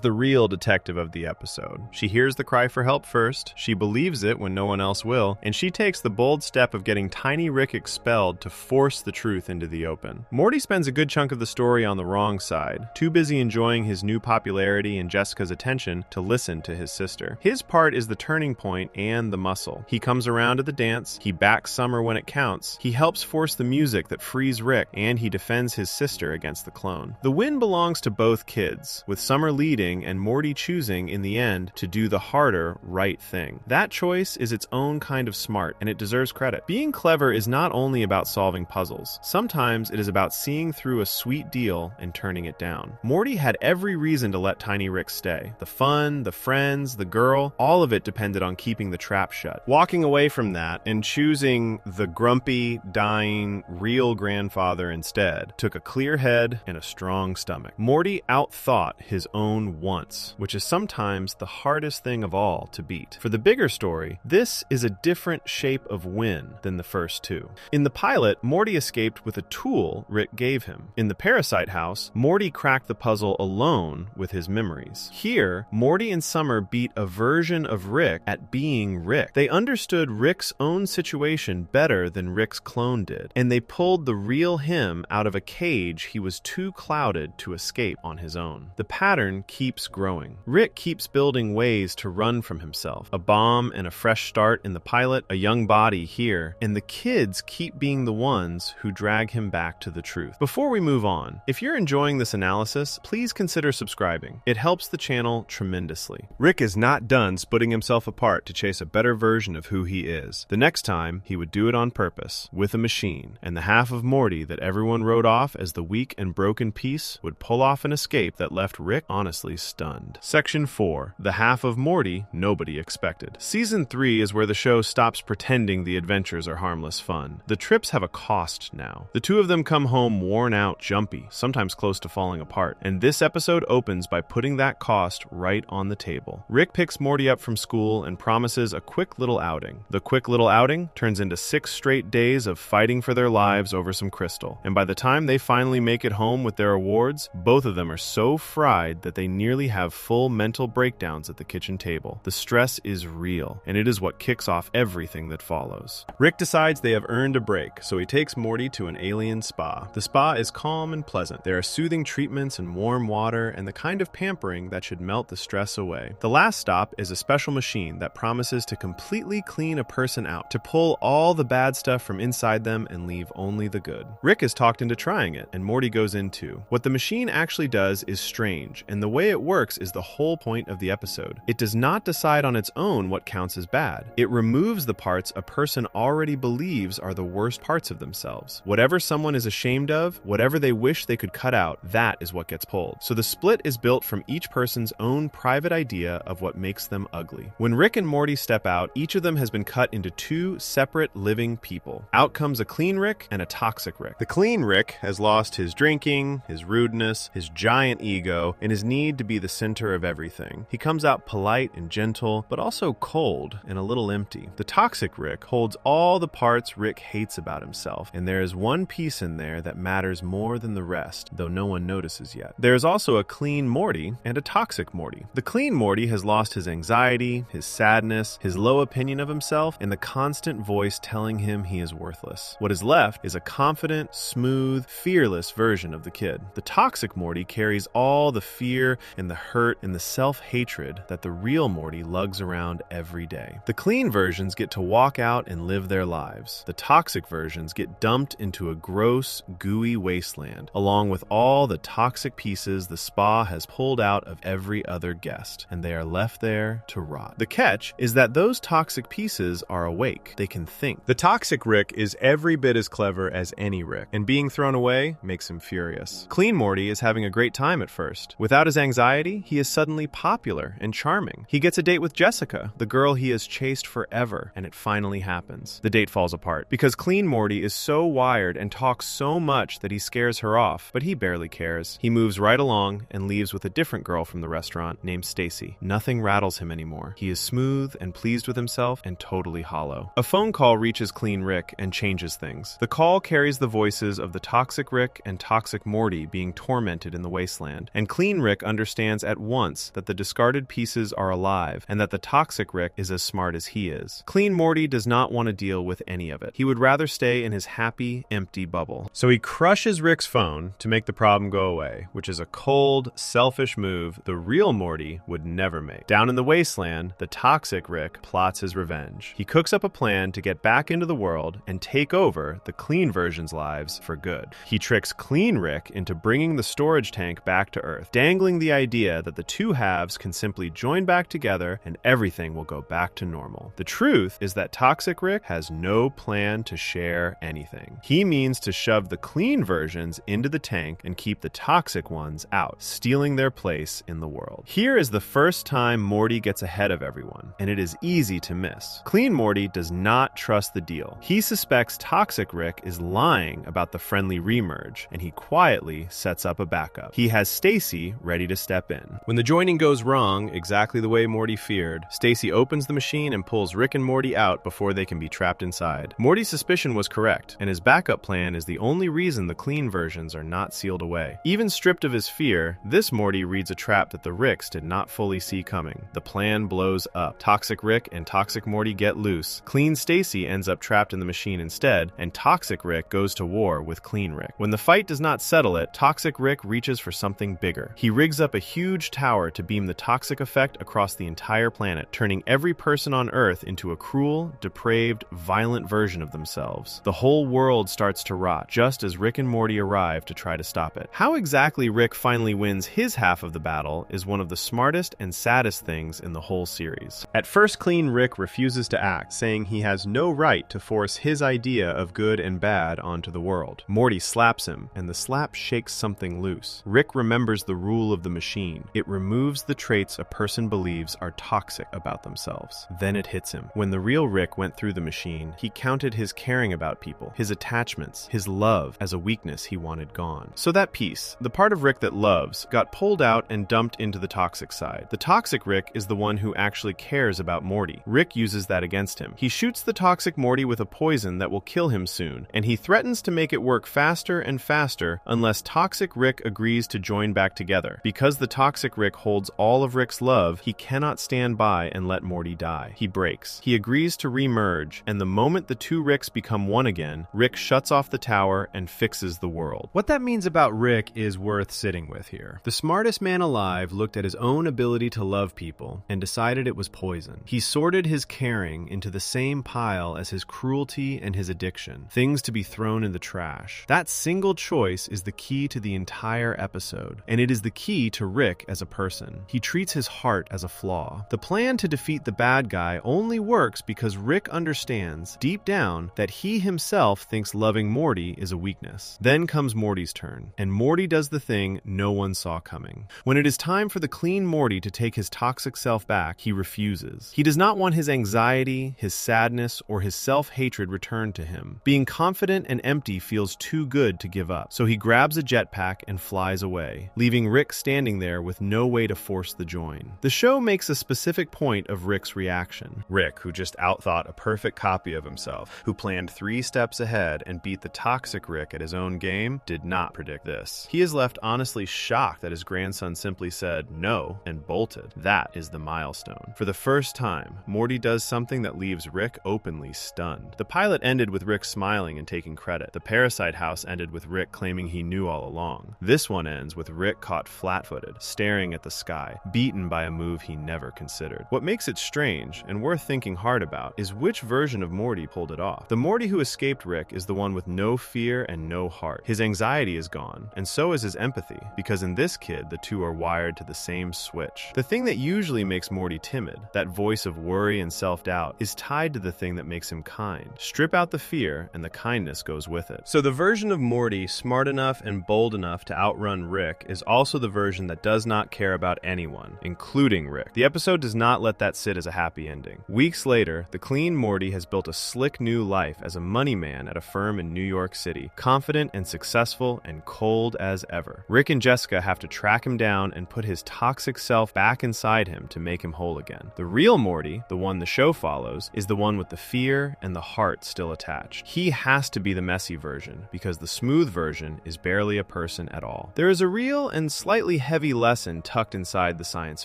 the real detective of the episode. She hears the cry for help first, she believes it when no one else will, and she takes the bold step of getting Tiny Rick expelled to force the truth into the open. Morty spends a good chunk of the story on the wrong side, too busy enjoying his new popularity and Jessica's attention to listen to his sister. His part is the turning point and the muscle. He comes around to the dance, he backs Summer when it counts, he helps force the music that frees Rick, and he defends his sister against the clone. The win belongs to both kids, with Summer leading and Morty choosing in the end to do the harder, right thing. That choice is its own kind of smart, and it deserves credit. Being clever is not only about solving puzzles. Sometimes it is about seeing through a sweet deal and turning it down. Morty had every reason to let Tiny Rick stay. The fun, the friends, the girl, all of it depended on keeping the trap shut. Walking away from that and choosing the grumpy, dying, real grandfather instead took a clear head and a strong stomach. Morty outthought his own wants, which is sometimes the hardest thing of all to beat. For the bigger story, this is a different shape of win than the first two. In the pilot, Morty escaped with a tool Rick gave him. In the Parasite House, Morty cracked the puzzle alone with his memories. Here, Morty and Summer beat a version of Rick at being Rick. They understood Rick's own situation better than Rick's clone did, and they pulled the real him out of a cage he was too clouded to escape on his own. The pattern keeps growing. Rick keeps building ways to run from himself. A bomb and a fresh start in the pilot, a young body here, and the kids keep being the ones who drag him back to the truth. Before we move on, if you're enjoying this analysis, please consider subscribing. It helps the channel tremendously. Rick is not done splitting himself apart to chase a better version of who he is. The next time, he would do it on purpose, with a machine, and the half of Morty that everyone wrote off as the weak and broken piece would pull off an escape that left Rick honestly stunned. Section 4. The half of Morty nobody expected. Season 3 is where the show stops pretending the adventures are harmless fun. The trips have a cost now. The two of them come home worn out, jumpy, sometimes close to falling apart, and this episode opens by putting that cost right on the table. Rick picks Morty up from school and promises a quick little outing. The quick little outing turns into 6 straight days of fighting for their lives over some crystal, and by the time they finally make it home with their awards, both of them are so fried that they nearly have full mental breakdowns at the kitchen table. The stress is real, and it is what kicks off everything that follows. Rick decides they have earned a break, so he takes Morty to an alien spa. The spa is calm and pleasant. There are soothing treatments and warm water and the kind of pampering that should melt the stress away. The last stop is a special machine that promises to completely clean a person out, to pull all the bad stuff from inside them and leave only the good. Rick is talked into trying it, and Morty goes in too. What the machine actually does is strange, and the way it works is the whole point of the episode. It does not decide on its own what counts as bad. It removes the parts a person already believes are the worst parts of themselves. Whatever someone is ashamed of, whatever they wish they could cut out, that is what gets pulled. So the split is built from each person's own private idea of what makes them ugly. When Rick and Morty step out, each of them has been cut into 2 separate living people. Out comes a clean Rick and a toxic Rick. The clean Rick has lost his drinking, his rudeness, his giant ego, and his need to be the center of everything. He comes out polite and gentle, but also cold and a little empty. The toxic Rick holds all the parts Rick hates about himself, and there is one piece in there that matters more than the rest, though no one notices yet. There is also a clean Morty and a toxic Morty. The clean Morty has lost his anxiety, his sadness, his low opinion of himself, and the constant voice telling him he is worthless. What is left is a confident, smooth, fearless version of the kid. The toxic Morty carries all the fear and the hurt and the self-hatred that the real Morty lugs around every day. The clean versions get to walk out and live their lives. The toxic versions get dumped into a gross, gooey wasteland, along with all the toxic pieces the spa has pulled out of every other guest, and they are left there to rot. The catch is that those toxic pieces are awake. They can think. The toxic Rick is every bit as clever as any Rick, and being thrown away makes him furious. Clean Morty is having a great time at first. Without his anxiety, he is suddenly popular and charming. He gets a date with Jessica, the girl he has chased forever, and it finally happens. The date falls apart because Clean Morty is so wired and talks so much that he scares her off, but he barely cares. He moves right along and leaves with a different girl from the restaurant named Stacy. Nothing rattles him anymore. He is smooth and pleased with himself and totally hollow. A phone call reaches Clean Rick and changes things. things. The call carries the voices of the toxic Rick and toxic Morty being tormented in the wasteland, and clean Rick understands at once that the discarded pieces are alive and that the toxic Rick is as smart as he is. Clean Morty does not want to deal with any of it. He would rather stay in his happy, empty bubble. So he crushes Rick's phone to make the problem go away, which is a cold, selfish move the real Morty would never make. Down in the wasteland, the toxic Rick plots his revenge. He cooks up a plan to get back into the world and take over the clean version's lives for good. He tricks clean Rick into bringing the storage tank back to Earth, dangling the idea that the two halves can simply join back together and everything will go back to normal. The truth is that toxic Rick has no plan to share anything. He means to shove the clean versions into the tank and keep the toxic ones out, stealing their place in the world. Here is the first time Morty gets ahead of everyone, and it is easy to miss. Clean Morty does not trust the deal. He suspects toxic Rick is lying about the friendly remerge, and he quietly sets up a backup. He has Stacy ready to step in. When the joining goes wrong, exactly the way Morty feared, Stacy opens the machine and pulls Rick and Morty out before they can be trapped inside. Morty's suspicion was correct, and his backup plan is the only reason the clean versions are not sealed away. Even stripped of his fear, this Morty reads a trap that the Ricks did not fully see coming. The plan blows up. Toxic Rick and toxic Morty get loose. Clean Stacy ends up trapped in the machine instead, and toxic Rick goes to war with clean Rick. When the fight does not settle it, toxic Rick reaches for something bigger. He rigs up a huge tower to beam the toxic effect across the entire planet, turning every person on Earth into a cruel, depraved, violent version of themselves. The whole world starts to rot, just as Rick and Morty arrive to try to stop it. How exactly Rick finally wins his half of the battle is one of the smartest and saddest things in the whole series. At first, clean Rick refuses to act, saying he has no right to force his idea of good and bad onto the world. Morty slaps him, and the slap shakes something loose. Rick remembers the rule of the machine. It removes the traits a person believes are toxic about themselves. Then it hits him. When the real Rick went through the machine, he counted his caring about people, his attachments, his love as a weakness he wanted gone. So that piece, the part of Rick that loves, got pulled out and dumped into the toxic side. The toxic Rick is the one who actually cares about Morty. Rick uses that against him. He shoots the toxic Morty with a poison that will kill him soon, and he threatens to make it work faster and faster unless toxic Rick agrees to join back together. Because the toxic Rick holds all of Rick's love, he cannot stand by and let Morty die. He breaks. He agrees to remerge, and the moment the two Ricks become one again, Rick shuts off the tower and fixes the world. What that means about Rick is worth sitting with here. The smartest man alive looked at his own ability to love people and decided it was poison. He sorted his caring into the same pile as his cruelty and his addiction, things to be thrown in the trash. That single choice is the key to the entire episode, and it is the key to Rick as a person. He treats his heart as a flaw. The plan to defeat the bad guy only works because Rick understands, deep down, that he himself thinks loving Morty is a weakness. Then comes Morty's turn, and Morty does the thing no one saw coming. When it is time for the clean Morty to take his toxic self back, he refuses. He does not want his anxiety, his sadness, or his self-hatred returned to him. Being confident and empty feels too good to give up, so he grabs a jetpack and flies away, leaving Rick standing there with no way to force the join. The show makes a specific point of Rick's reaction. Rick, who just outthought a perfect copy of himself, who planned 3 steps ahead and beat the toxic Rick at his own game, did not predict this. He is left honestly shocked that his grandson simply said no and bolted. That is the milestone. For the first time, Morty does something that leaves Rick openly stunned. The pilot ended with Rick smiling and taking credit. The Parasite house ended with Rick claiming he knew all along. This one ends with Rick caught flat-footed, staring at the sky, beaten by a move he never considered. What makes it strange, and worth thinking hard about, is which version of Morty pulled it off. The Morty who escaped Rick is the one with no fear and no heart. His anxiety is gone, and so is his empathy, because in this kid, the two are wired to the same switch. The thing that usually makes Morty timid, that voice of worry and self-doubt, is tied to the thing that makes him kind. Strip out the fear, and the kindness goes with it. So the version of Morty smart enough and bold enough to outrun Rick is also the version that does not care about anyone, including Rick. The episode does not let that sit as a happy ending. Weeks later, the clean Morty has built a slick new life as a money man at a firm in New York City, confident and successful and cold as ever. Rick and Jessica have to track him down and put his toxic self back inside him to make him whole again. The real Morty, the one the show follows, is the one with the fear and the heart still attached. watched. He has to be the messy version, because the smooth version is barely a person at all. There is a real and slightly heavy lesson tucked inside the science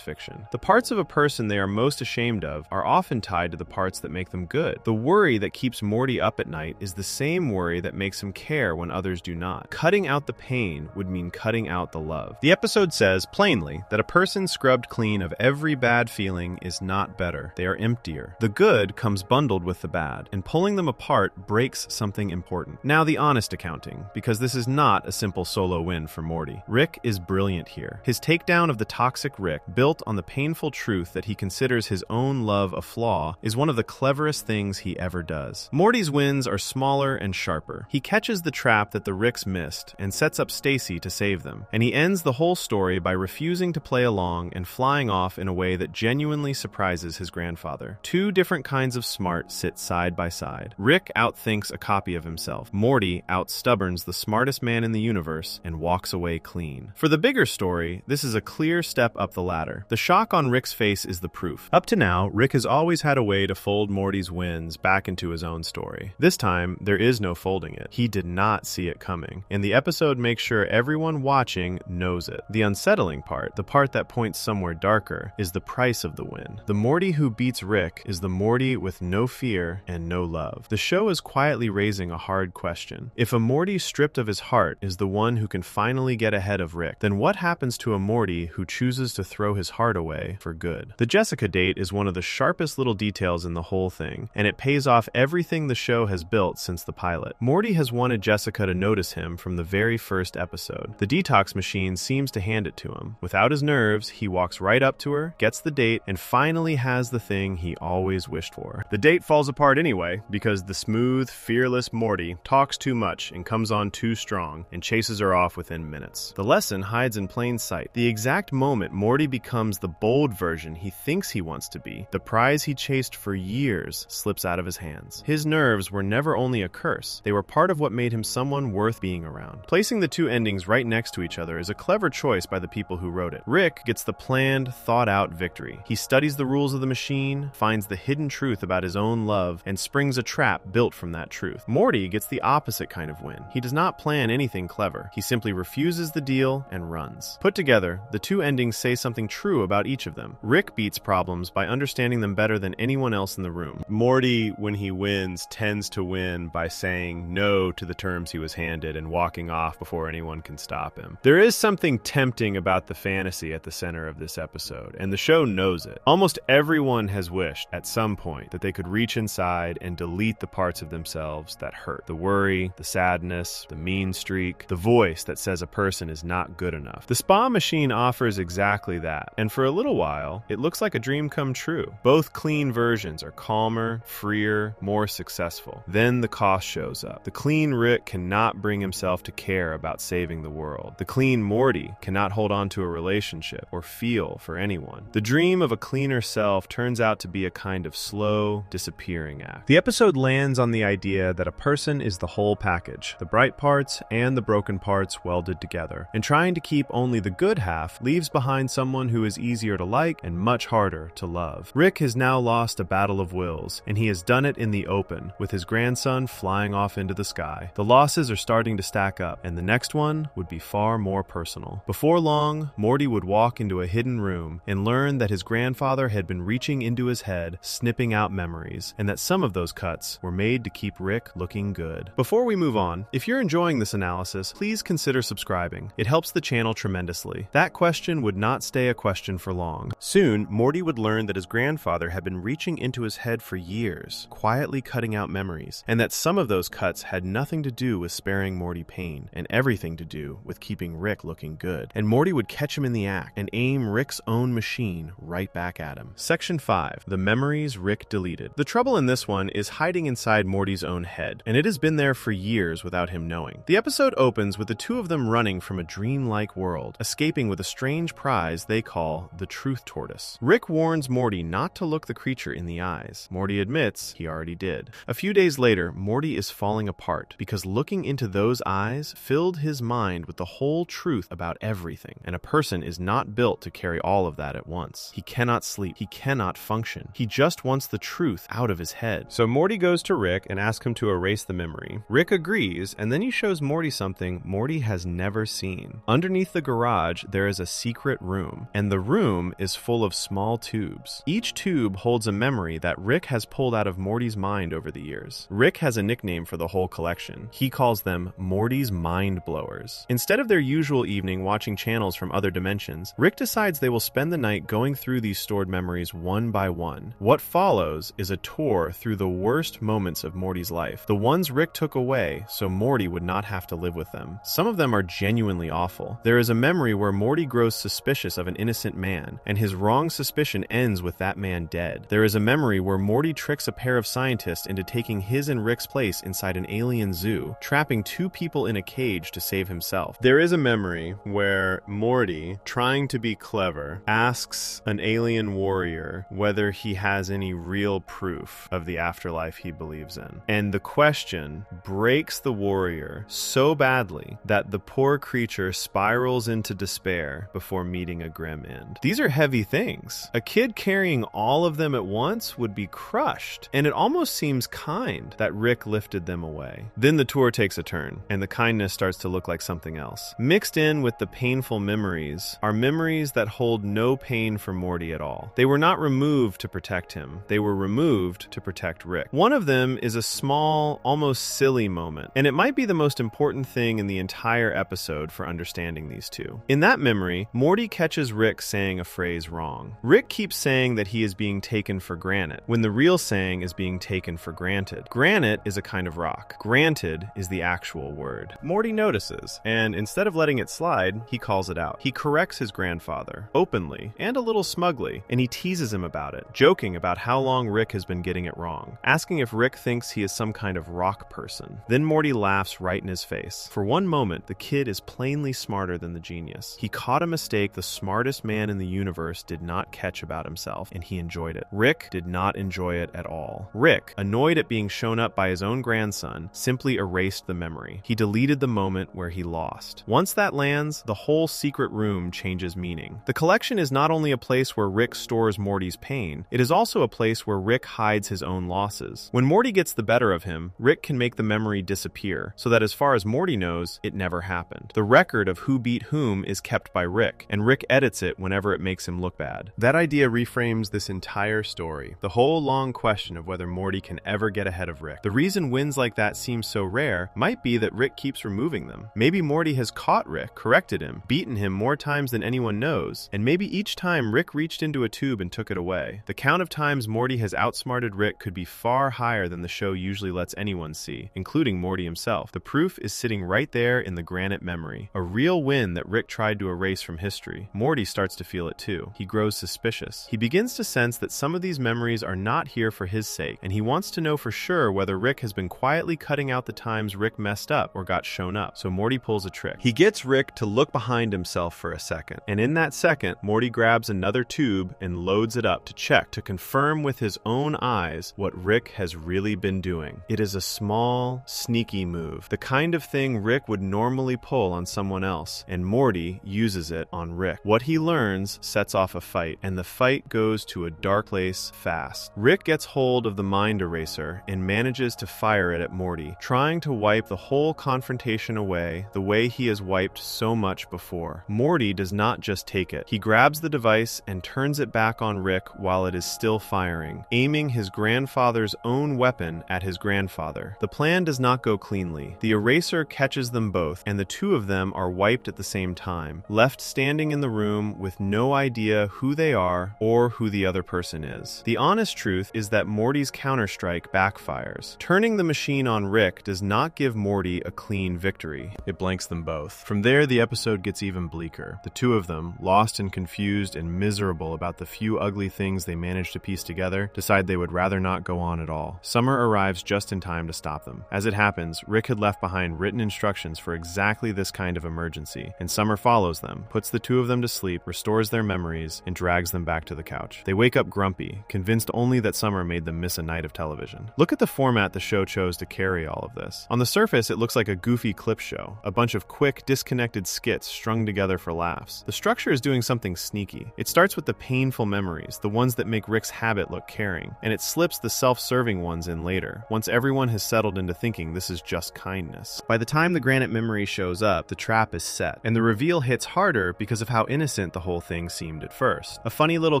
fiction. The parts of a person they are most ashamed of are often tied to the parts that make them good. The worry that keeps Morty up at night is the same worry that makes him care when others do not. Cutting out the pain would mean cutting out the love. The episode says, plainly, that a person scrubbed clean of every bad feeling is not better. They are emptier. The good comes bundled with the bad, and pulling them apart breaks something important. Now the honest accounting, because this is not a simple solo win for Morty. Rick is brilliant here. His takedown of the toxic Rick, built on the painful truth that he considers his own love a flaw, is one of the cleverest things he ever does. Morty's wins are smaller and sharper. He catches the trap that the Ricks missed and sets up Stacy to save them, and he ends the whole story by refusing to play along and flying off in a way that genuinely surprises his grandfather. Two different kinds of smart sit side by side. Rick outthinks a copy of himself. Morty outstubborns the smartest man in the universe and walks away clean. For the bigger story, this is a clear step up the ladder. The shock on Rick's face is the proof. Up to now, Rick has always had a way to fold Morty's wins back into his own story. This time, there is no folding it. He did not see it coming, and the episode makes sure everyone watching knows it. The unsettling part, the part that points somewhere darker, is the price of the win. The Morty who beats Rick is the Morty with no fear and no love. The show is quietly raising a hard question. If a Morty stripped of his heart is the one who can finally get ahead of Rick, then what happens to a Morty who chooses to throw his heart away for good? The Jessica date is one of the sharpest little details in the whole thing, and it pays off everything the show has built since the pilot. Morty has wanted Jessica to notice him from the very first episode. The detox machine seems to hand it to him. Without his nerves, he walks right up to her, gets the date, and finally has the thing he always wished for. The date falls apart anyway, because the smooth, fearless Morty talks too much and comes on too strong and chases her off within minutes. The lesson hides in plain sight. The exact moment Morty becomes the bold version he thinks he wants to be, the prize he chased for years slips out of his hands. His nerves were never only a curse, they were part of what made him someone worth being around. Placing the two endings right next to each other is a clever choice by the people who wrote it. Rick gets the planned, thought-out victory. He studies the rules of the machine, finds the hidden truth about his own love, and springs a trap built from that truth. Morty gets the opposite kind of win. He does not plan anything clever. He simply refuses the deal and runs. Put together, the two endings say something true about each of them. Rick beats problems by understanding them better than anyone else in the room. Morty, when he wins, tends to win by saying no to the terms he was handed and walking off before anyone can stop him. There is something tempting about the fantasy at the center of this episode, and the show knows it. Almost everyone has wished, at some point, that they could reach inside and delete the parts of themselves that hurt. The worry, the sadness, the mean streak, the voice that says a person is not good enough. The spa machine offers exactly that, and for a little while, it looks like a dream come true. Both clean versions are calmer, freer, more successful. Then the cost shows up. The clean Rick cannot bring himself to care about saving the world. The clean Morty cannot hold on to a relationship or feel for anyone. The dream of a cleaner self turns out to be a kind of slow, disappearing act. The episode lands on the idea that a person is the whole package, the bright parts and the broken parts welded together, and trying to keep only the good half leaves behind someone who is easier to like and much harder to love. Rick has now lost a battle of wills, and he has done it in the open, with his grandson flying off into the sky. The losses are starting to stack up, and the next one would be far more personal. Before long, Morty would walk into a hidden room and learn that his grandfather had been reaching into his head, snipping out memories, and that some of those cuts were made to keep Rick looking good. Before we move on, if you're enjoying this analysis, please consider subscribing. It helps the channel tremendously. That question would not stay a question for long. Soon, Morty would learn that his grandfather had been reaching into his head for years, quietly cutting out memories, and that some of those cuts had nothing to do with sparing Morty pain, and everything to do with keeping Rick looking good. And Morty would catch him in the act and aim Rick's own machine right back at him. Section 5. The memories Rick deleted. The trouble in this one is hiding inside Morty's own head, and it has been there for years without him knowing. The episode opens with the two of them running from a dreamlike world, escaping with a strange prize they call the Truth Tortoise. Rick warns Morty not to look the creature in the eyes. Morty admits he already did. A few days later, Morty is falling apart because looking into those eyes filled his mind with the whole truth about everything, and a person is not built to carry all of that at once. He cannot sleep. He cannot function. He just wants the truth out of his head. So Morty goes to Rick and ask him to erase the memory. Rick agrees, and then he shows Morty something Morty has never seen. Underneath the garage, there is a secret room, and the room is full of small tubes. Each tube holds a memory that Rick has pulled out of Morty's mind over the years. Rick has a nickname for the whole collection. He calls them Morty's Mind Blowers. Instead of their usual evening watching channels from other dimensions, Rick decides they will spend the night going through these stored memories one by one. What follows is a tour through the worst moments of Morty's life, the ones Rick took away so Morty would not have to live with them. Some of them are genuinely awful. There is a memory where Morty grows suspicious of an innocent man, and his wrong suspicion ends with that man dead. There is a memory where Morty tricks a pair of scientists into taking his and Rick's place inside an alien zoo, trapping two people in a cage to save himself. There is a memory where Morty, trying to be clever, asks an alien warrior whether he has any real proof of the afterlife he believes in. And the question breaks the warrior so badly that the poor creature spirals into despair before meeting a grim end. These are heavy things. A kid carrying all of them at once would be crushed, and it almost seems kind that Rick lifted them away. Then the tour takes a turn, and the kindness starts to look like something else. Mixed in with the painful memories are memories that hold no pain for Morty at all. They were not removed to protect him. They were removed to protect Rick. One of them is a small, almost silly moment, and it might be the most important thing in the entire episode for understanding these two. In that memory, Morty catches Rick saying a phrase wrong. Rick keeps saying that he is being taken for granite, when the real saying is being taken for granted. Granite is a kind of rock. Granted is the actual word. Morty notices, and instead of letting it slide, he calls it out. He corrects his grandfather, openly and a little smugly, and he teases him about it, joking about how long Rick has been getting it wrong, asking if Rick thinks he is some kind of rock person. Then Morty laughs right in his face. For one moment, the kid is plainly smarter than the genius. He caught a mistake the smartest man in the universe did not catch about himself, and he enjoyed it. Rick did not enjoy it at all. Rick, annoyed at being shown up by his own grandson, simply erased the memory. He deleted the moment where he lost. Once that lands, the whole secret room changes meaning. The collection is not only a place where Rick stores Morty's pain, it is also a place where Rick hides his own losses. When Morty gets the better of him, Rick can make the memory disappear, so that as far as Morty knows, it never happened. The record of who beat whom is kept by Rick, and Rick edits it whenever it makes him look bad. That idea reframes this entire story, the whole long question of whether Morty can ever get ahead of Rick. The reason wins like that seem so rare might be that Rick keeps removing them. Maybe Morty has caught Rick, corrected him, beaten him more times than anyone knows, and maybe each time Rick reached into a tube and took it away. The count of times Morty has outsmarted Rick could be far higher than the show usually lets anyone see, including Morty himself. The proof is sitting right there in the granite memory, a real win that Rick tried to erase from history. Morty starts to feel it too. He grows suspicious. He begins to sense that some of these memories are not here for his sake, and he wants to know for sure whether Rick has been quietly cutting out the times Rick messed up or got shown up. So Morty pulls a trick. He gets Rick to look behind himself for a second, and in that second, Morty grabs another tube and loads it up to check, to confirm with his own eyes what Rick has really been doing. It is a small, sneaky move, the kind of thing Rick would normally pull on someone else, and Morty uses it on Rick. What he learns sets off a fight, and the fight goes to a dark place fast. Rick gets hold of the mind eraser and manages to fire it at Morty, trying to wipe the whole confrontation away the way he has wiped so much before. Morty does not just take it. He grabs the device and turns it back on Rick while it is still firing, aiming his grandfather's own weapon at his grandfather. The plan does not go cleanly. The eraser catches them both, and the two of them are wiped at the same time, left standing in the room with no idea who they are or who the other person is. The honest truth is that Morty's counterstrike backfires. Turning the machine on Rick does not give Morty a clean victory. It blanks them both. From there, the episode gets even bleaker. The two of them, lost and confused and miserable about the few ugly things they managed to piece together, decide they would rather not go on at all. Summer arrives just in time to stop them. As it happens, Rick had left behind written instructions for exactly this kind of emergency, and Summer follows them, puts the two of them to sleep, restores their memories, and drags them back to the couch. They wake up grumpy, convinced only that Summer made them miss a night of television. Look at the format the show chose to carry all of this. On the surface, it looks like a goofy clip show, a bunch of quick, disconnected skits strung together for laughs. The structure is doing something sneaky. It starts with the painful memories, the ones that make Rick's habit look caring, and it slips the self-serving ones in later. later, once everyone has settled into thinking this is just kindness. By the time the granite memory shows up, the trap is set, and the reveal hits harder because of how innocent the whole thing seemed at first. A funny little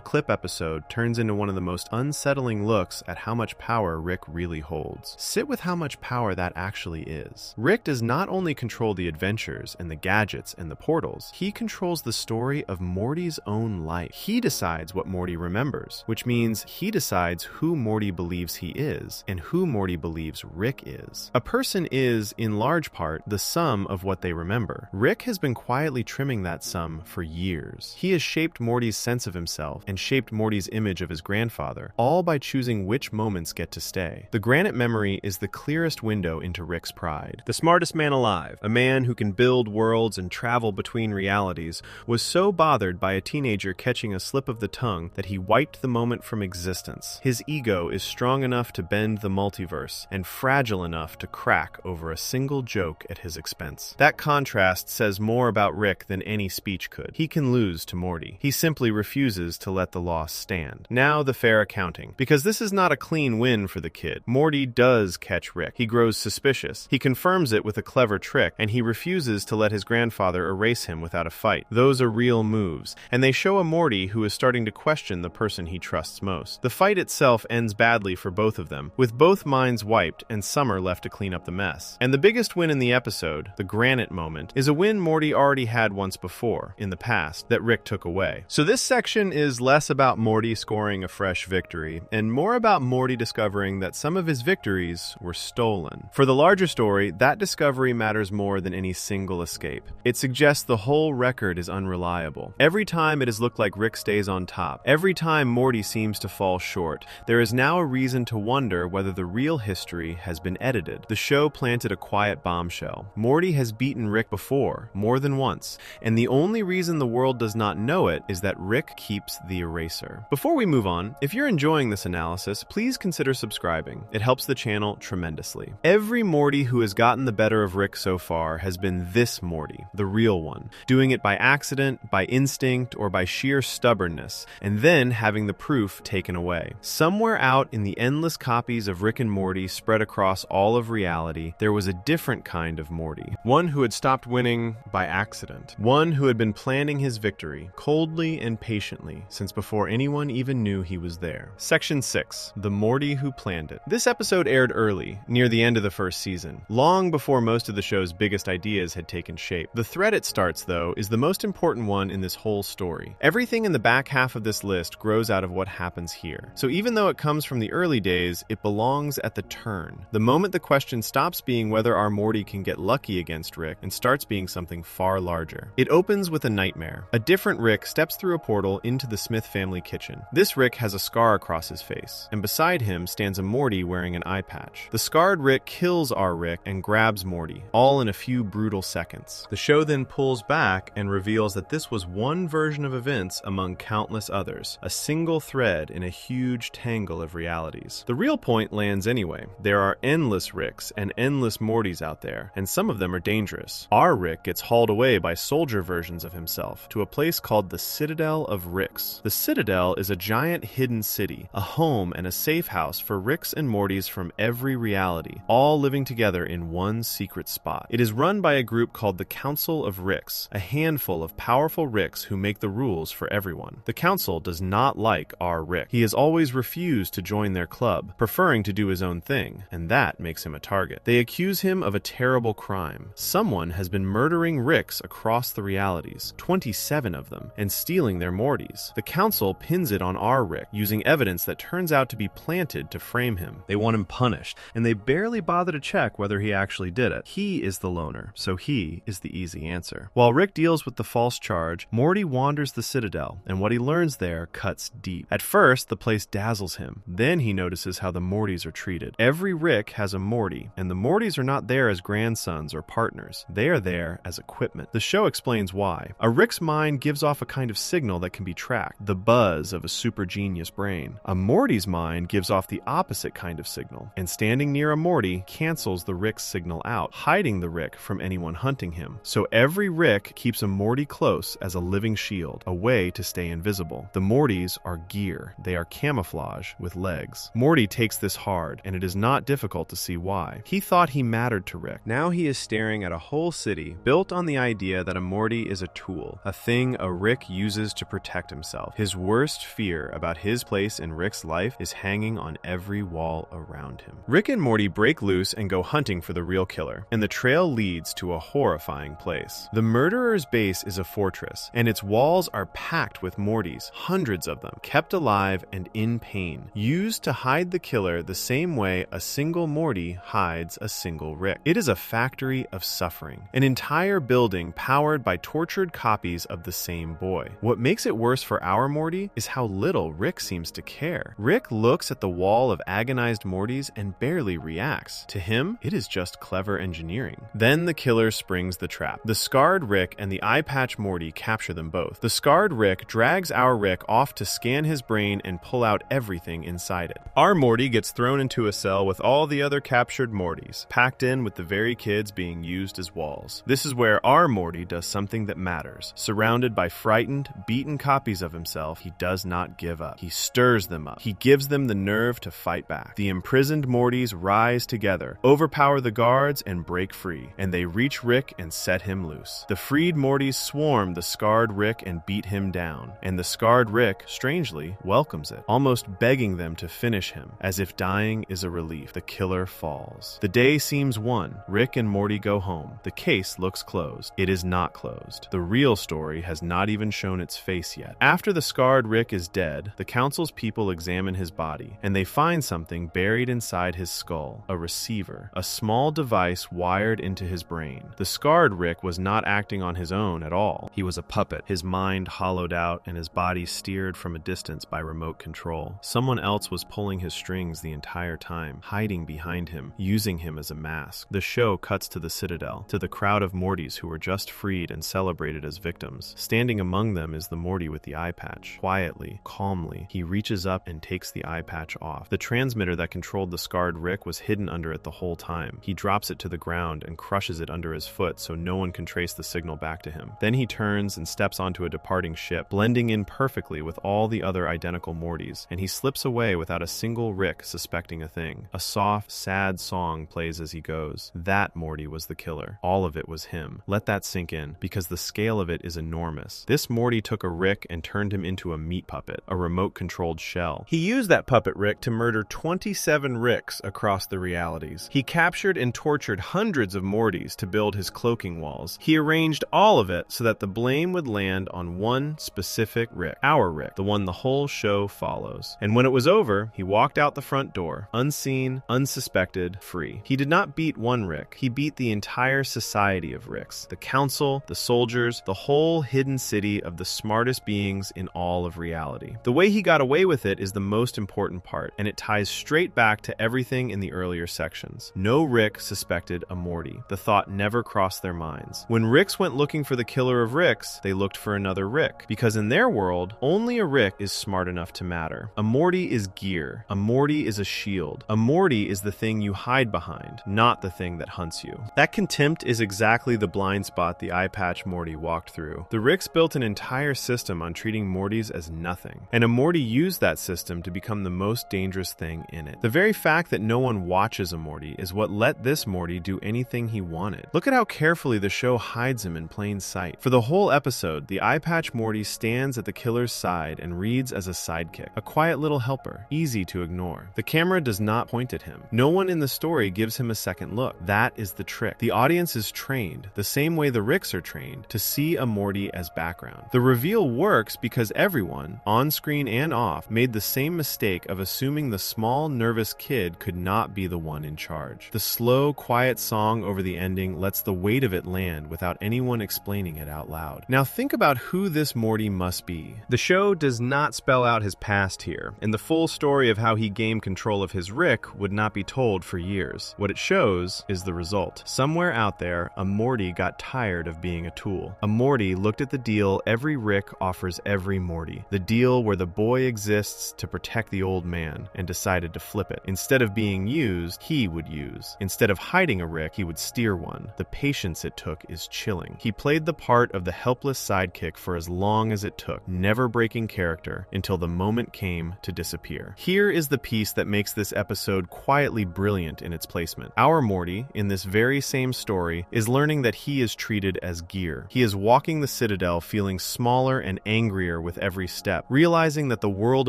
clip episode turns into one of the most unsettling looks at how much power Rick really holds. Sit with how much power that actually is. Rick does not only control the adventures and the gadgets and the portals, he controls the story of Morty's own life. He decides what Morty remembers, which means he decides who Morty believes he is and who Morty believes Rick is. A person is, in large part, the sum of what they remember. Rick has been quietly trimming that sum for years. He has shaped Morty's sense of himself and shaped Morty's image of his grandfather, all by choosing which moments get to stay. The granite memory is the clearest window into Rick's pride. The smartest man alive, a man who can build worlds and travel between realities, was so bothered by a teenager catching a slip of the tongue that he wiped the moment from existence. His ego is strong enough to bend the multiverse and fragile enough to crack over a single joke at his expense. That contrast says more about Rick than any speech could. He can lose to Morty. He simply refuses to let the loss stand. Now the fair accounting. Because this is not a clean win for the kid. Morty does catch Rick. He grows suspicious. He confirms it with a clever trick, and he refuses to let his grandfather erase him without a fight. Those are real moves, and they show a Morty who is starting to question the person he trusts most. The fight itself ends badly for both of them, with both minds wiped and Summer left to clean up the mess. And the biggest win in the episode, the granite moment, is a win Morty already had once before, in the past, that Rick took away. So this section is less about Morty scoring a fresh victory, and more about Morty discovering that some of his victories were stolen. For the larger story, that discovery matters more than any single escape. It suggests the whole record is unreliable. Every time it has looked like Rick stays on top, every time Morty seems to fall short, there is now a reason to wonder whether the real history has been edited. The show planted a quiet bombshell. Morty has beaten Rick before, more than once, and the only reason the world does not know it is that Rick keeps the eraser. Before we move on, if you're enjoying this analysis, please consider subscribing. It helps the channel tremendously. Every Morty who has gotten the better of Rick so far has been this Morty, the real one, doing it by accident, by instinct, or by sheer stubbornness, and then having the proof taken away. Somewhere out in the endless copies of Rick and Morty spread across all of reality, there was a different kind of Morty. One who had stopped winning by accident. One who had been planning his victory, coldly and patiently, since before anyone even knew he was there. Section 6. The Morty Who Planned It. This episode aired early, near the end of the first season, long before most of the show's biggest ideas had taken shape. The thread it starts, though, is the most important one in this whole story. Everything in the back half of this list grows out of what happens here. So even though it comes from the early days, it belongs at the turn. The moment the question stops being whether our Morty can get lucky against Rick and starts being something far larger. It opens with a nightmare. A different Rick steps through a portal into the Smith family kitchen. This Rick has a scar across his face, and beside him stands a Morty wearing an eye patch. The scarred Rick kills our Rick and grabs Morty, all in a few brutal seconds. The show then pulls back and reveals that this was one version of events among countless others, a single thread in a huge tangle of realities. The real point lands anyway. There are endless Ricks and endless Mortys out there, and some of them are dangerous. Our Rick gets hauled away by soldier versions of himself to a place called the Citadel of Ricks. The Citadel is a giant hidden city, a home and a safe house for Ricks and Mortys from every reality, all living together in one secret spot. It is run by a group called the Council of Ricks, a handful of powerful Ricks who make the rules for everyone. The Council does not like our Rick. He has always refused to join their club, preferring to do his own thing, and that makes him a target. They accuse him of a terrible crime. Someone has been murdering Ricks across the realities, 27 of them, and stealing their Mortys. The Council pins it on our Rick, using evidence that turns out to be planted to frame him. They want him punished, and they barely bother to check whether he actually did it. He is the loner, so he is the easy answer. While Rick deals with the false charge, Morty wanders the Citadel, and what he learns there cuts deep. At first, the place dazzles him. Then he notices how the Mortys are treated. Every Rick has a Morty, and the Mortys are not there as grandsons or partners. They are there as equipment. The show explains why. A Rick's mind gives off a kind of signal that can be tracked, the buzz of a super genius brain. A Morty's mind gives off the opposite kind of signal, and standing near a Morty cancels the Rick's signal out, hiding the Rick from anyone hunting him. So every Rick keeps a Morty close as a living shield, a way to stay invisible. The Mortys are gear. They are camouflage with legs. Morty takes this hard. hard, and it is not difficult to see why. He thought he mattered to Rick. Now he is staring at a whole city built on the idea that a Morty is a tool, a thing a Rick uses to protect himself. His worst fear about his place in Rick's life is hanging on every wall around him. Rick and Morty break loose and go hunting for the real killer, and the trail leads to a horrifying place. The murderer's base is a fortress, and its walls are packed with Mortys, hundreds of them, kept alive and in pain, used to hide the killer the same way a single Morty hides a single Rick. It is a factory of suffering, an entire building powered by tortured copies of the same boy. What makes it worse for our Morty is how little Rick seems to care. Rick looks at the wall of agonized Mortys and barely reacts. To him, it is just clever engineering. Then the killer springs the trap. The scarred Rick and the eye patch Morty capture them both. The scarred Rick drags our Rick off to scan his brain and pull out everything inside it. Our Morty gets thrown into a cell with all the other captured Mortys, packed in with the very kids being used as walls. This is where our Morty does something that matters. Surrounded by frightened, beaten copies of himself, he does not give up. He stirs them up. He gives them the nerve to fight back. The imprisoned Mortys rise together, overpower the guards, and break free, and they reach Rick and set him loose. The freed Mortys swarm the scarred Rick and beat him down, and the scarred Rick, strangely, welcomes it, almost begging them to finish him. As if dying is a relief, the killer falls. The day seems won. Rick and Morty go home. The case looks closed. It is not closed. The real story has not even shown its face yet. After the scarred Rick is dead, the council's people examine his body, and they find something buried inside his skull, a receiver, a small device wired into his brain. The scarred Rick was not acting on his own at all. He was a puppet, his mind hollowed out and his body steered from a distance by remote control. Someone else was pulling his strings the entire time, hiding behind him, using him as a mask. The show cuts to the Citadel, to the crowd of Mortys who were just freed and celebrated as victims. Standing among them is the Morty with the eye patch. Quietly, calmly, he reaches up and takes the eye patch off. The transmitter that controlled the scarred Rick was hidden under it the whole time. He drops it to the ground and crushes it under his foot so no one can trace the signal back to him. Then he turns and steps onto a departing ship, blending in perfectly with all the other identical Mortys, and he slips away without a single Rick suspecting a thing. A soft, sad song plays as he goes. That Morty was the killer. All of it was him. Let that sink in, because the scale of it is enormous. This Morty took a Rick and turned him into a meat puppet, a remote-controlled shell. He used that puppet Rick to murder 27 Ricks across the realities. He captured and tortured hundreds of Mortys to build his cloaking walls. He arranged all of it so that the blame would land on one specific Rick, our Rick, the one the whole show follows. And when it was over, he walked out the front door, unseen, unsuspected, free. He did not beat one Rick. He beat the entire society of Ricks, the council, the soldiers, the whole hidden city of the smartest beings in all of reality. The way he got away with it is the most important part, and it ties straight back to everything in the earlier sections. No Rick suspected a Morty. The thought never crossed their minds. When Ricks went looking for the killer of Ricks, they looked for another Rick, because in their world, only a Rick is smart enough to matter. A Morty is gear. A Morty is a shield. A Morty is the thing you hide behind, not the thing that hunts you. That contempt is exactly the blind spot the eye patch Morty walked through. The Ricks built an entire system on treating Mortys as nothing, and a Morty used that system to become the most dangerous thing in it. The very fact that no one watches a Morty is what let this Morty do anything he wanted. Look at how carefully the show hides him in plain sight. For the whole episode, the eye patch Morty stands at the killer's side and reads as a sidekick, a quiet little helper, easy to ignore. The camera does not point at him. No one in the story gives him a second look. That is the trick. The audience is trained, the same way the Ricks are trained, to see a Morty as background. The reveal works because everyone, on screen and off, made the same mistake of assuming the small, nervous kid could not be the one in charge. The slow, quiet song over the ending lets the weight of it land without anyone explaining it out loud. Now think about who this Morty must be. The show does not spell out his past here, and the full story of how he gained control of his Rick would not be told for years. What it shows is the result. Somewhere out there, a Morty got tired of being a tool. A Morty looked at the deal every Rick offers every Morty. The deal where the boy exists to protect the old man, and decided to flip it. Instead of being used, he would use. Instead of hiding a Rick, he would steer one. The patience it took is chilling. He played the part of the helpless sidekick for as long as it took, never breaking character until the moment came to disappear. Here is the piece that makes makes this episode quietly brilliant in its placement. Our Morty, in this very same story, is learning that he is treated as gear. He is walking the Citadel feeling smaller and angrier with every step, realizing that the world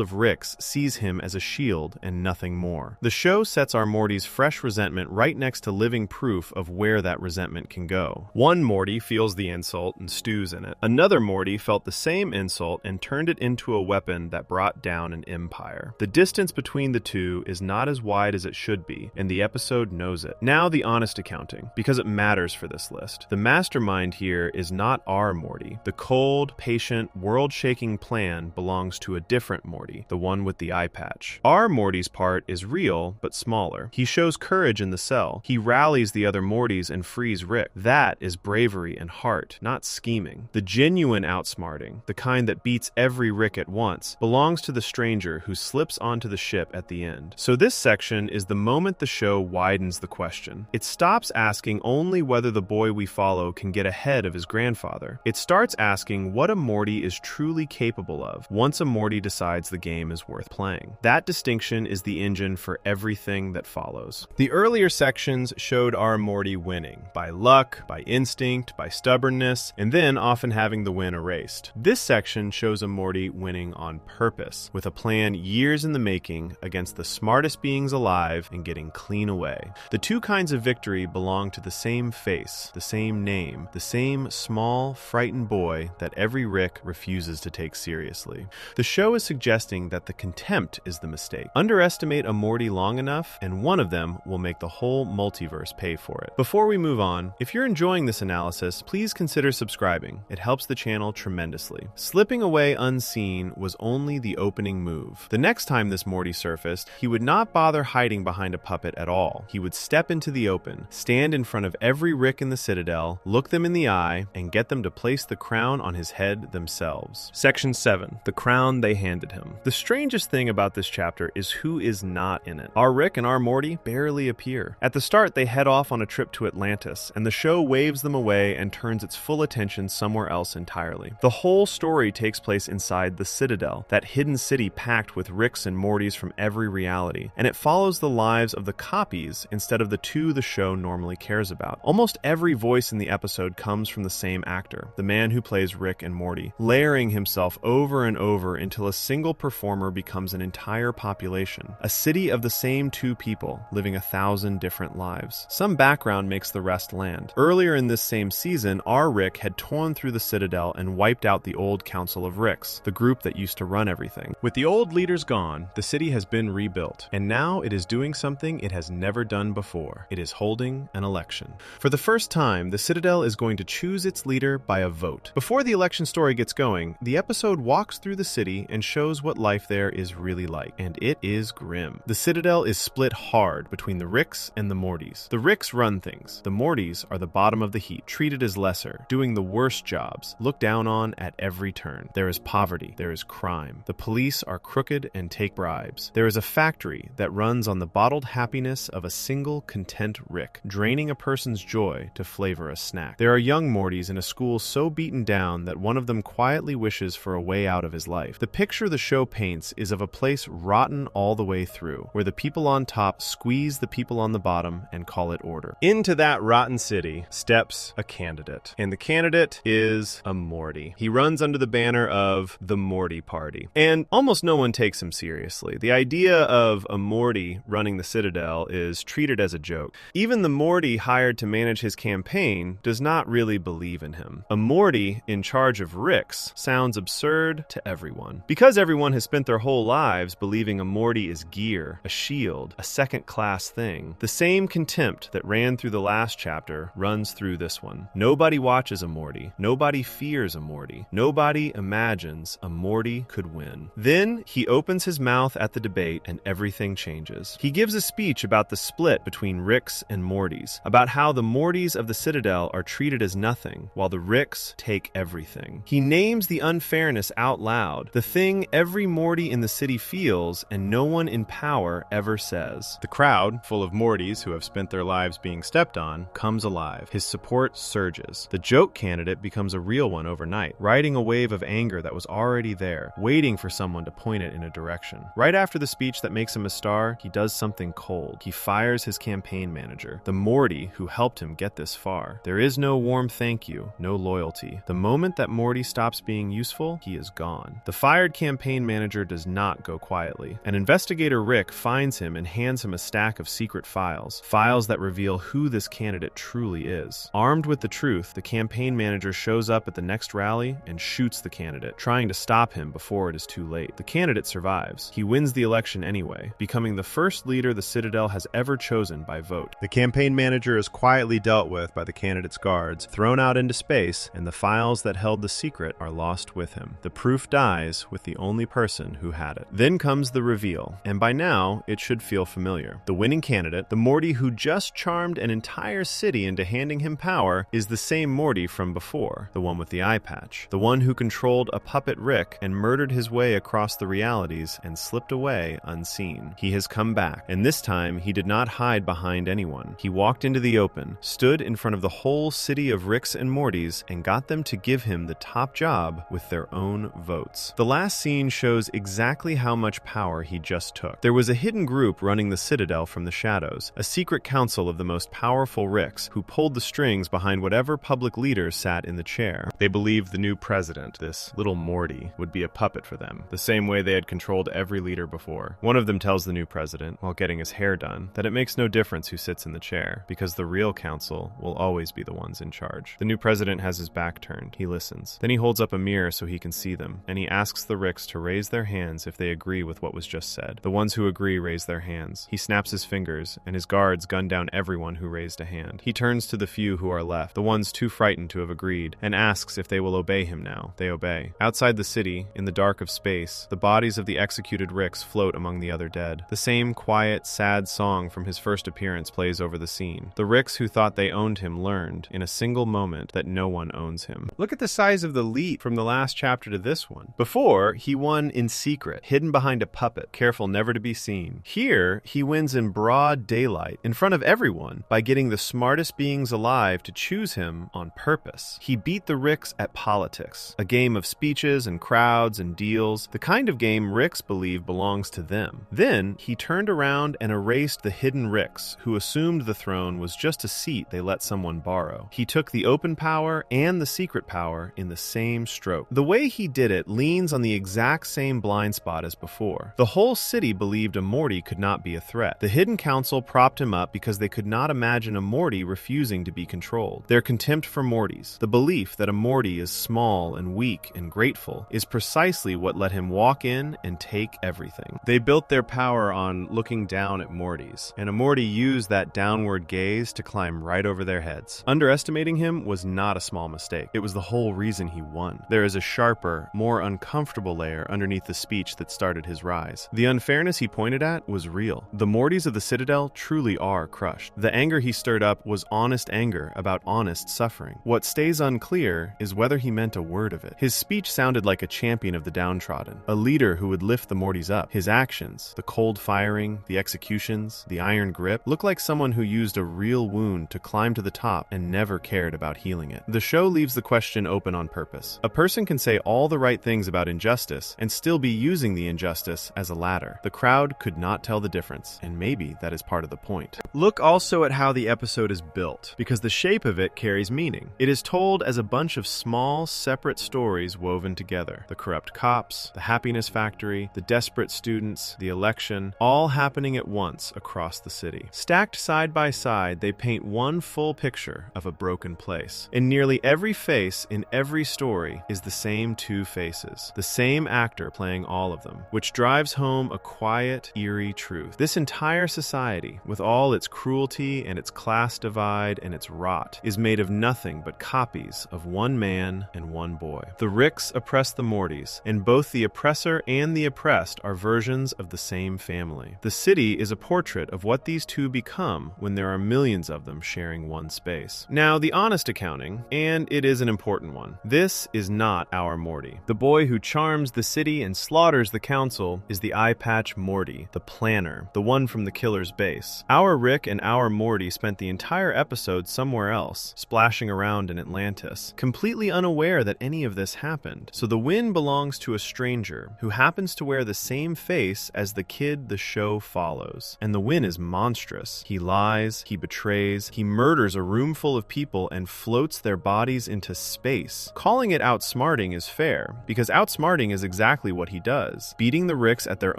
of Ricks sees him as a shield and nothing more. The show sets our Morty's fresh resentment right next to living proof of where that resentment can go. One Morty feels the insult and stews in it. Another Morty felt the same insult and turned it into a weapon that brought down an empire. The distance between the two is not as wide as it should be, and the episode knows it. Now the honest accounting, because it matters for this list. The mastermind here is not our Morty. The cold, patient, world-shaking plan belongs to a different Morty, the one with the eye patch. Our Morty's part is real, but smaller. He shows courage in the cell. He rallies the other Mortys and frees Rick. That is bravery and heart, not scheming. The genuine outsmarting, the kind that beats every Rick at once, belongs to the stranger who slips onto the ship at the end. So this section is the moment the show widens the question. It stops asking only whether the boy we follow can get ahead of his grandfather. It starts asking what a Morty is truly capable of once a Morty decides the game is worth playing. That distinction is the engine for everything that follows. The earlier sections showed our Morty winning, by luck, by instinct, by stubbornness, and then often having the win erased. This section shows a Morty winning on purpose, with a plan years in the making against the smartest beings alive and getting clean away. The two kinds of victory belong to the same face, the same name, the same small, frightened boy that every Rick refuses to take seriously. The show is suggesting that the contempt is the mistake. Underestimate a Morty long enough, and one of them will make the whole multiverse pay for it. Before we move on, if you're enjoying this analysis, please consider subscribing. It helps the channel tremendously. Slipping away unseen was only the opening move. The next time this Morty surfaced, he would not bother hiding behind a puppet at all. He would step into the open, stand in front of every Rick in the Citadel, look them in the eye, and get them to place the crown on his head themselves. Section 7. The crown they handed him. The strangest thing about this chapter is who is not in it. Our Rick and our Morty barely appear. At the start, they head off on a trip to Atlantis, and the show waves them away and turns its full attention somewhere else entirely. The whole story takes place inside the Citadel, that hidden city packed with Ricks and Mortys from every reality, and it follows the lives of the copies instead of the two the show normally cares about. Almost every voice in the episode comes from the same actor, the man who plays Rick and Morty, layering himself over and over until a single performer becomes an entire population, a city of the same two people living 1,000 different lives. Some background makes the rest land. Earlier in this same season, our Rick had torn through the Citadel and wiped out the old Council of Ricks, the group that used to run everything. With the old leaders gone, the city has been rebuilt, and now it is doing something it has never done before. It is holding an election. For the first time, the Citadel is going to choose its leader by a vote. Before the election story gets going, the episode walks through the city and shows what life there is really like, and it is grim. The Citadel is split hard between the Ricks and the Mortys. The Ricks run things. The Mortys are the bottom of the heap, treated as lesser, doing the worst jobs, looked down on at every turn. There is poverty. There is crime. The police are crooked and take bribes. There is a factory that runs on the bottled happiness of a single content Rick, draining a person's joy to flavor a snack. There are young Mortys in a school so beaten down that one of them quietly wishes for a way out of his life. The picture the show paints is of a place rotten all the way through, where the people on top squeeze the people on the bottom and call it order. Into that rotten city steps a candidate, and the candidate is a Morty. He runs under the banner of the Morty Party, and almost no one takes him seriously. The idea of a Morty running the Citadel is treated as a joke. Even the Morty hired to manage his campaign does not really believe in him. A Morty in charge of Ricks sounds absurd to everyone. Because everyone has spent their whole lives believing a Morty is gear, a shield, a second-class thing, the same contempt that ran through the last chapter runs through this one. Nobody watches a Morty. Nobody fears a Morty. Nobody imagines a Morty could win. Then he opens his mouth at the debate and everything changes. He gives a speech about the split between Ricks and Mortys, about how the Mortys of the Citadel are treated as nothing, while the Ricks take everything. He names the unfairness out loud, the thing every Morty in the city feels and no one in power ever says. The crowd, full of Mortys who have spent their lives being stepped on, comes alive. His support surges. The joke candidate becomes a real one overnight, riding a wave of anger that was already there, waiting for someone to point it in a direction. Right after the speech that makes makes him a star, he does something cold. He fires his campaign manager, the Morty who helped him get this far. There is no warm thank you, no loyalty. The moment that Morty stops being useful, he is gone. The fired campaign manager does not go quietly. An investigator, Rick, finds him and hands him a stack of secret files that reveal who this candidate truly is. Armed with the truth, the campaign manager shows up at the next rally and shoots the candidate, trying to stop him before it is too late. The candidate survives. He wins the election anyway, becoming the first leader the Citadel has ever chosen by vote. The campaign manager is quietly dealt with by the candidate's guards, thrown out into space, and the files that held the secret are lost with him. The proof dies with the only person who had it. Then comes the reveal, and by now, it should feel familiar. The winning candidate, the Morty who just charmed an entire city into handing him power, is the same Morty from before, the one with the eye patch, the one who controlled a puppet Rick and murdered his way across the realities and slipped away unseen. He has come back, and this time he did not hide behind anyone. He walked into the open, stood in front of the whole city of Ricks and Mortys, and got them to give him the top job with their own votes. The last scene shows exactly how much power he just took. There was a hidden group running the Citadel from the shadows, a secret council of the most powerful Ricks who pulled the strings behind whatever public leader sat in the chair. They believed the new president, this little Morty, would be a puppet for them, the same way they had controlled every leader before. One of them tells the new president, while getting his hair done, that it makes no difference who sits in the chair, because the real council will always be the ones in charge. The new president has his back turned. He listens. Then he holds up a mirror so he can see them, and he asks the Ricks to raise their hands if they agree with what was just said. The ones who agree raise their hands. He snaps his fingers, and his guards gun down everyone who raised a hand. He turns to the few who are left, the ones too frightened to have agreed, and asks if they will obey him now. They obey. Outside the city, in the dark of space, the bodies of the executed Ricks float among the other dead. The same quiet, sad song from his first appearance plays over the scene. The Ricks who thought they owned him learned, in a single moment, that no one owns him. Look at the size of the leap from the last chapter to this one. Before, he won in secret, hidden behind a puppet, careful never to be seen. Here, he wins in broad daylight, in front of everyone, by getting the smartest beings alive to choose him on purpose. He beat the Ricks at politics, a game of speeches and crowds and deals, the kind of game Ricks believe belongs to them. Then, he turned around and erased the hidden Ricks, who assumed the throne was just a seat they let someone borrow. He took the open power and the secret power in the same stroke. The way he did it leans on the exact same blind spot as before. The whole city believed a Morty could not be a threat. The hidden council propped him up because they could not imagine a Morty refusing to be controlled. Their contempt for Mortys, the belief that a Morty is small and weak and grateful, is precisely what let him walk in and take everything. They built their power on looking down at Mortys, and a Morty used that downward gaze to climb right over their heads. Underestimating him was not a small mistake. It was the whole reason he won. There is a sharper, more uncomfortable layer underneath the speech that started his rise. The unfairness he pointed at was real. The Mortys of the Citadel truly are crushed. The anger he stirred up was honest anger about honest suffering. What stays unclear is whether he meant a word of it. His speech sounded like a champion of the downtrodden, a leader who would lift the Mortys up. His actions, the cold firing, the executions, the iron grip, look like someone who used a real wound to climb to the top and never cared about healing it. The show leaves the question open on purpose. A person can say all the right things about injustice and still be using the injustice as a ladder. The crowd could not tell the difference, and maybe that is part of the point. Look also at how the episode is built, because the shape of it carries meaning. It is told as a bunch of small, separate stories woven together. The corrupt cops, the happiness factory, the desperate students, the election, all happening at once across the city. Stacked side by side, they paint one full picture of a broken place. In nearly every face in every story is the same two faces, the same actor playing all of them, which drives home a quiet, eerie truth. This entire society, with all its cruelty and its class divide and its rot, is made of nothing but copies of one man and one boy. The Ricks oppress the Mortys, and both the oppressor and the oppressed are versions of the same family. The city is a portrait of what these two become when there are millions of them sharing one space. Now, the honest accounting, and it is an important one, this is not our Morty. The boy who charms the city and slaughters the council is the eye patch Morty, the planner, the one from the killer's base. Our Rick and our Morty spent the entire episode somewhere else, splashing around in Atlantis, completely unaware that any of this happened. So the win belongs to a stranger who happens to wear the same face as the kid the show follows. And the win is monstrous. He lies, he betrays, he murders a room full of people and floats their bodies into space. Calling it outsmarting is fair, because outsmarting is exactly what he does, beating the Ricks at their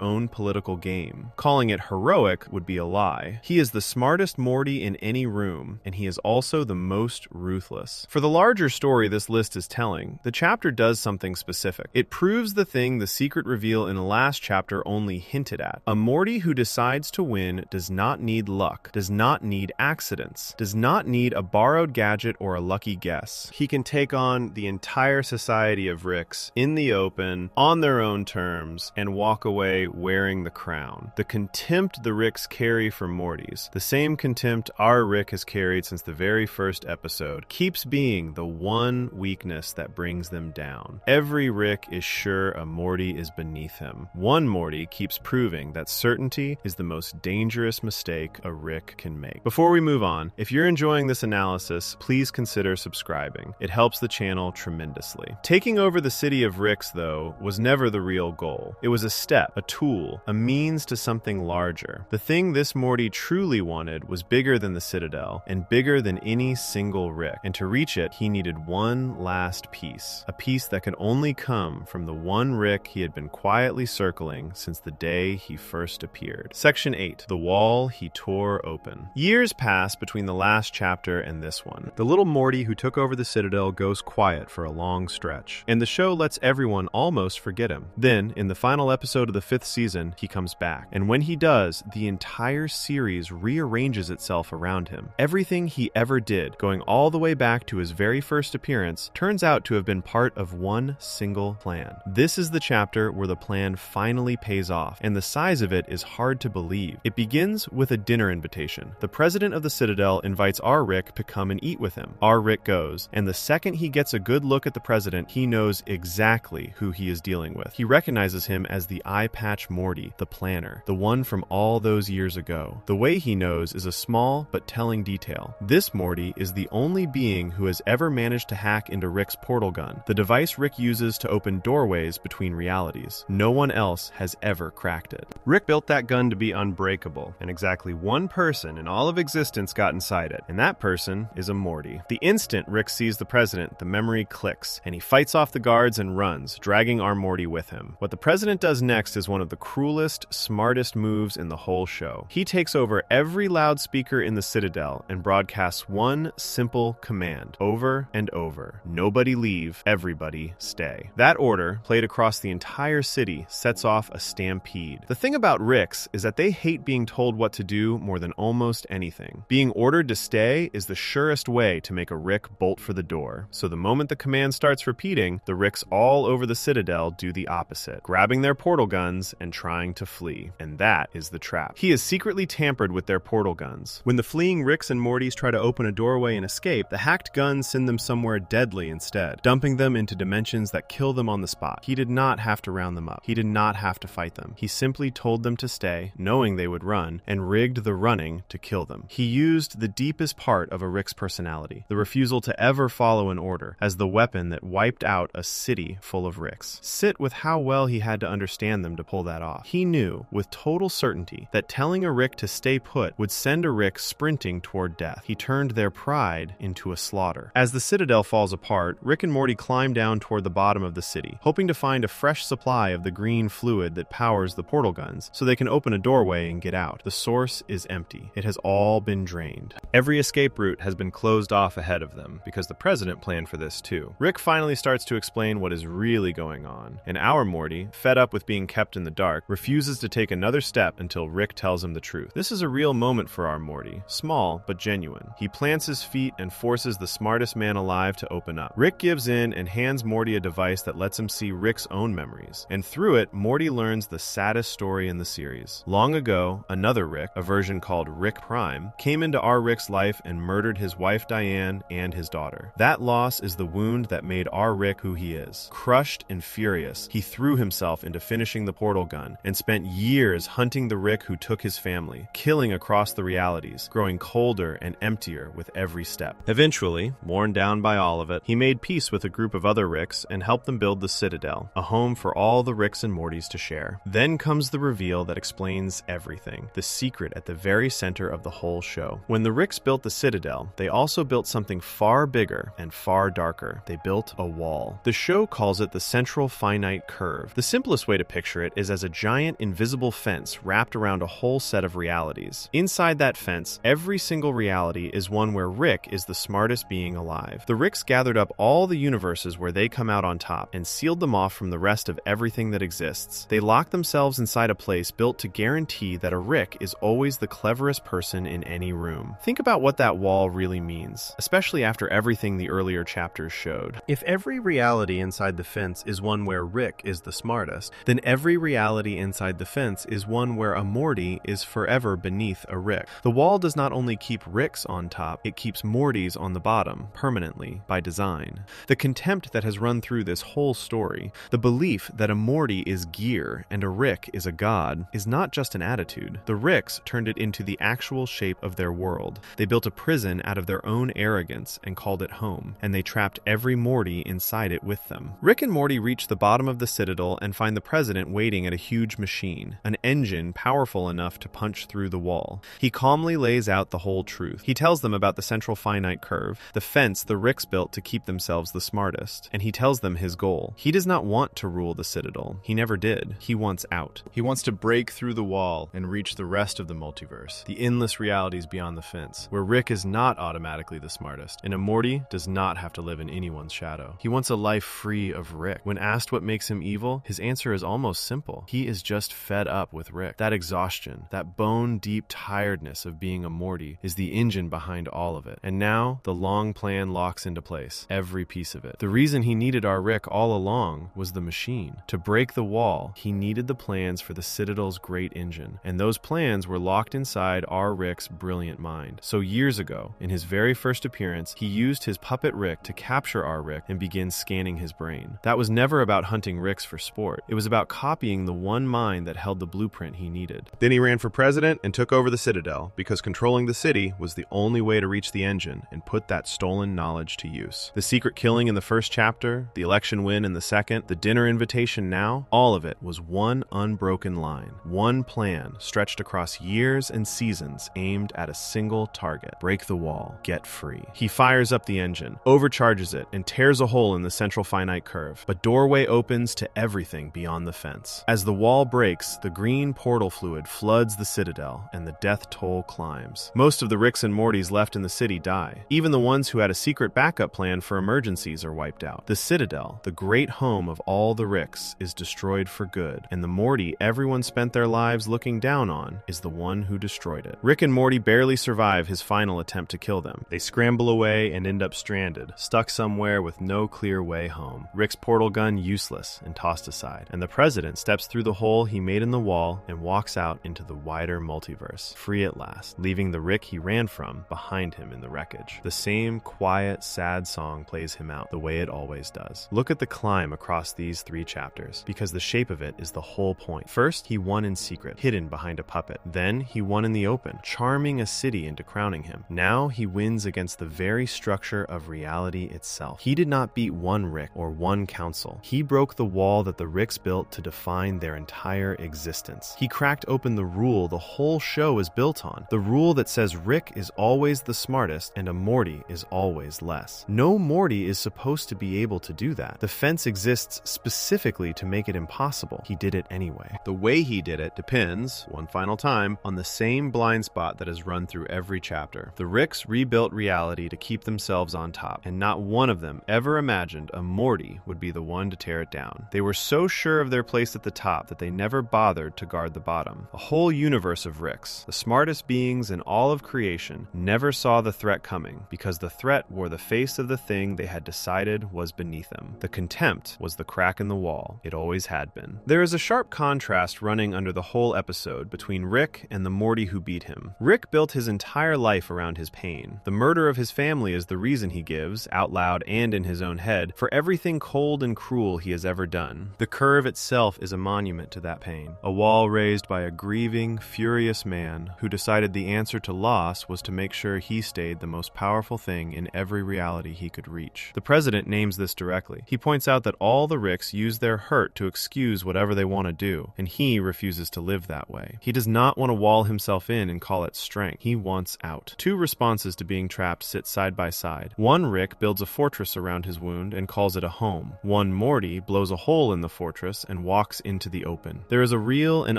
own political game. Calling it heroic would be a lie. He is the smartest Morty in any room, and he is also the most ruthless. For the larger story this list is telling, the chapter does something specific. It proves the thing the secret reveal in the last chapter only hinted at. A Morty who decides to win does not need luck, does not need accidents, does not need a borrowed gadget or a lucky guess. He can take on the entire society of Ricks in the open, on their own terms, and walk away wearing the crown. The contempt the Ricks carry for Mortys, the same contempt our Rick has carried since the very first episode, keeps being the one weakness that brings them down. Every Rick is sure a Morty is beneath him. One Morty keeps proving that certainty is the most dangerous mistake a Rick can make. Before we move on, if you're enjoying this analysis, please consider subscribing. It helps the channel tremendously. Taking over the city of Ricks, though, was never the real goal. It was a step, a tool, a means to something larger. The thing this Morty truly wanted was bigger than the Citadel, and bigger than any single Rick. And to reach it, he needed one last piece. A piece that could only come from the one Rick he had been quietly circling since the day he first appeared. Section 8. The Wall He Tore Open. Years pass between the last chapter and this one. The little Morty who took over the Citadel goes quiet for a long stretch, and the show lets everyone almost forget him. Then, in the final episode of the 5th season, he comes back. And when he does, the entire series rearranges itself around him. Everything he ever did, going all the way back to his very first appearance, turns out to have been part of one single plan. This is the chapter where the plan finally pays off, and the size of it is hard to believe. It begins with a dinner invitation. The president of the Citadel invites our Rick to come and eat with him. Our Rick goes, and the second he gets a good look at the president, he knows exactly who he is dealing with. He recognizes him as the eye patch Morty, the planner, the one from all those years ago. The way he knows is a small but telling detail. This Morty is the only being who has ever managed to hack into Rick's portal gun, the device Rick uses to open doorways between realities. No one else has ever cracked it. Rick built that gun to be unbreakable, and exactly one person in all of existence got inside it, and that person is a Morty. The instant Rick sees the president, the memory clicks, and he fights off the guards and runs, dragging our Morty with him. What the president does next is one of the cruelest, smartest moves in the whole show. He takes over every loudspeaker in the Citadel and broadcasts one simple command, over and over. Nobody leave, everybody stay. That order, played across the entire city, sets off a stampede. The thing about Ricks is that they hate being told what to do more than almost anything. Being ordered to stay is the surest way to make a Rick bolt for the door. So the moment the command starts repeating, the Ricks all over the Citadel do the opposite, grabbing their portal guns and trying to flee. And that is the trap. He has secretly tampered with their portal guns. When the fleeing Ricks and Mortys try to open a doorway and escape, the hacked guns send them somewhere deadly instead, dumping them into dimensions that kill them on the spot. He did not have to round them up. He did not have to fight them. He simply told them to stay, knowing they would run, and rigged the running to kill them. He used the deepest part of a Rick's personality, the refusal to ever follow an order, as the weapon that wiped out a city full of Ricks. Sit with how well he had to understand them to pull that off. He knew, with total certainty, that telling a Rick to stay put would send a Rick sprinting toward death. He turned their pride into a slaughter. As the Citadel falls apart, Rick and Morty climb down toward the bottom of the city, hoping to find a fresh supply of the green fluid that powers the portal guns, so they can open a doorway and get out. The source is empty. It has all been drained. Every escape route has been closed off ahead of them, because the president planned for this too. Rick finally starts to explain what is really going on, and our Morty, fed up with being kept in the dark, refuses to take another step until Rick tells him the truth. This is a real moment for our Morty, small but genuine. He plants his feet and forces the smartest man alive to open up. Rick gives in and hands Morty a device that lets him see Rick's own memories, and through it, Morty learns the saddest story in the series. Long ago, another Rick, a version called Rick Prime, came into our Rick's life and murdered his wife Diane and his daughter. That loss is the wound that made our Rick who he is. Crushed and furious, he threw himself into finishing the portal gun and spent years hunting the Rick who took his family, killing across the realities, growing colder and emptier with every step. Eventually, worn down by all of it, he made peace with a group of other Ricks and helped them build the Citadel, a home for all the Ricks and Mortys to share. Then comes the reveal that explains everything, the secret at the very center of the whole show. When the Ricks built the Citadel, they also built something far bigger and far darker. They built a wall. The show calls it the central finite curve. The simplest way to picture it is as a giant invisible fence wrapped around a whole set of realities. Inside that fence, every single reality is one where Rick is the smartest being alive. The Ricks gathered up all the universes where they come out on top and sealed them off from the rest of everything that exists. They lock themselves inside a place built to guarantee that a Rick is always the cleverest person in any room. Think about what that wall really means, especially after everything the earlier chapters showed. If every reality inside the fence is one where Rick is the smartest, then every reality inside the fence is one where a Morty is forever beneath a Rick. The wall does not only keep Ricks on top, it keeps Mortys on the bottom, permanently, by design. The contempt that has run through this whole story, the belief that a Morty is gear and a Rick is a god, is not just an attitude. The Ricks turned it into the actual shape of their world. They built a prison out of their own arrogance and called it home, and they trapped every Morty inside it with them. Rick and Morty reach the bottom of the Citadel and find the president waiting at a huge machine, an engine powerful enough to punch through the wall. He calmly lays out the whole truth. He tells them about the central finite curve, the fence the Ricks built to keep themselves the smartest, and he tells them his goal. He does not want to rule the Citadel. He never did. He wants out. He wants to break through the wall and reach the rest of the multiverse, the endless realities beyond the fence, where Rick is not automatically the smartest, and a Morty does not have to live in anyone's shadow. He wants a life free of Rick. When asked what makes him evil, his answer is almost simple. He is just fed up with Rick. That exhaustion, that bone-deep tiredness of being a Morty is the engine behind all of it. And now, the long plan locks into place, every piece of it. The reason he needed our Rick all along was the machine. To break the wall, he needed the plans for the Citadel's great engine, and those plans were locked inside our Rick's brilliant mind. So years ago, in his very first appearance, he used his puppet Rick to capture our Rick and begin scanning his brain. That was never about hunting Ricks for sport. It was about copying the one mind that held the blueprint he needed. Then he ran for president and took over the Citadel, because controlling the city was the only way to reach the engine and put that stolen knowledge to use. The secret killing in the first chapter, the election win in the second, the dinner invitation now, all of it was one unbroken line, one plan stretched across years and seasons aimed at a single target: break the wall, get free. He fires up the engine, overcharges it, and tears a hole in the central finite curve. A doorway opens to everything beyond the fence. As the wall breaks, the green portal fluid floods the Citadel, and the death toll climbs. Most of the Ricks and Mortys left in the city die. Even the ones who had a secret backup plan for emergencies are wiped out. The Citadel, the great home of all the Ricks, is destroyed for good, and the Morty everyone spent their lives looking down on is the one who destroyed it. Rick and Morty barely survive his final attempt to kill them. They scramble away and end up stranded, stuck somewhere with no clear way home. Rick's portal gun useless and tossed aside, and the president steps through the hole he made in the wall and walks out into the wider multiverse, free at last, leaving the Rick he ran from behind him in the wreckage. The same quiet, sad song plays him out, the way it always does. Look at the climb across these 3 chapters, because the shape of it is the whole point. First, he won in secret, hidden behind a puppet. Then, he won in the open, charming a city into crowning him. Now, he wins against the very structure of reality itself. He did not beat one Rick or one council. He broke the wall that the Ricks built to define their entire existence. He cracked open the rule the whole show is built on, the rule that says Rick is always the smartest and a Morty is always less. No Morty is supposed to be able to do that. The fence exists specifically to make it impossible. He did it anyway. The way he did it depends, one final time, on the same blind spot that has run through every chapter. The Ricks rebuilt reality to keep themselves on top, and not one of them ever imagined a Morty would be the one to tear it down. They were so sure of their place at the top that they never bothered to guard the bottom. A whole universe of Ricks, the smartest beings in all of creation, never saw the threat coming, because the threat wore the face of the thing they had decided was beneath them. The contempt was the crack in the wall. It always had been. There is a sharp contrast running under the whole episode between Rick and the Morty who beat him. Rick built his entire life around his pain. The murder of his family is the reason he gives, out loud and in his own head, for everything cold and cruel he has ever done. The curve itself is a monument to that pain. A wall raised by a grieving, furious man who decided the answer to loss was to make sure he stayed the most powerful thing in every reality he could reach. The president names this directly. He points out that all the Ricks use their hurt to excuse whatever they want to do, too, and he refuses to live that way. He does not want to wall himself in and call it strength. He wants out. Two responses to being trapped sit side by side. One Rick builds a fortress around his wound and calls it a home. One Morty blows a hole in the fortress and walks into the open. There is a real and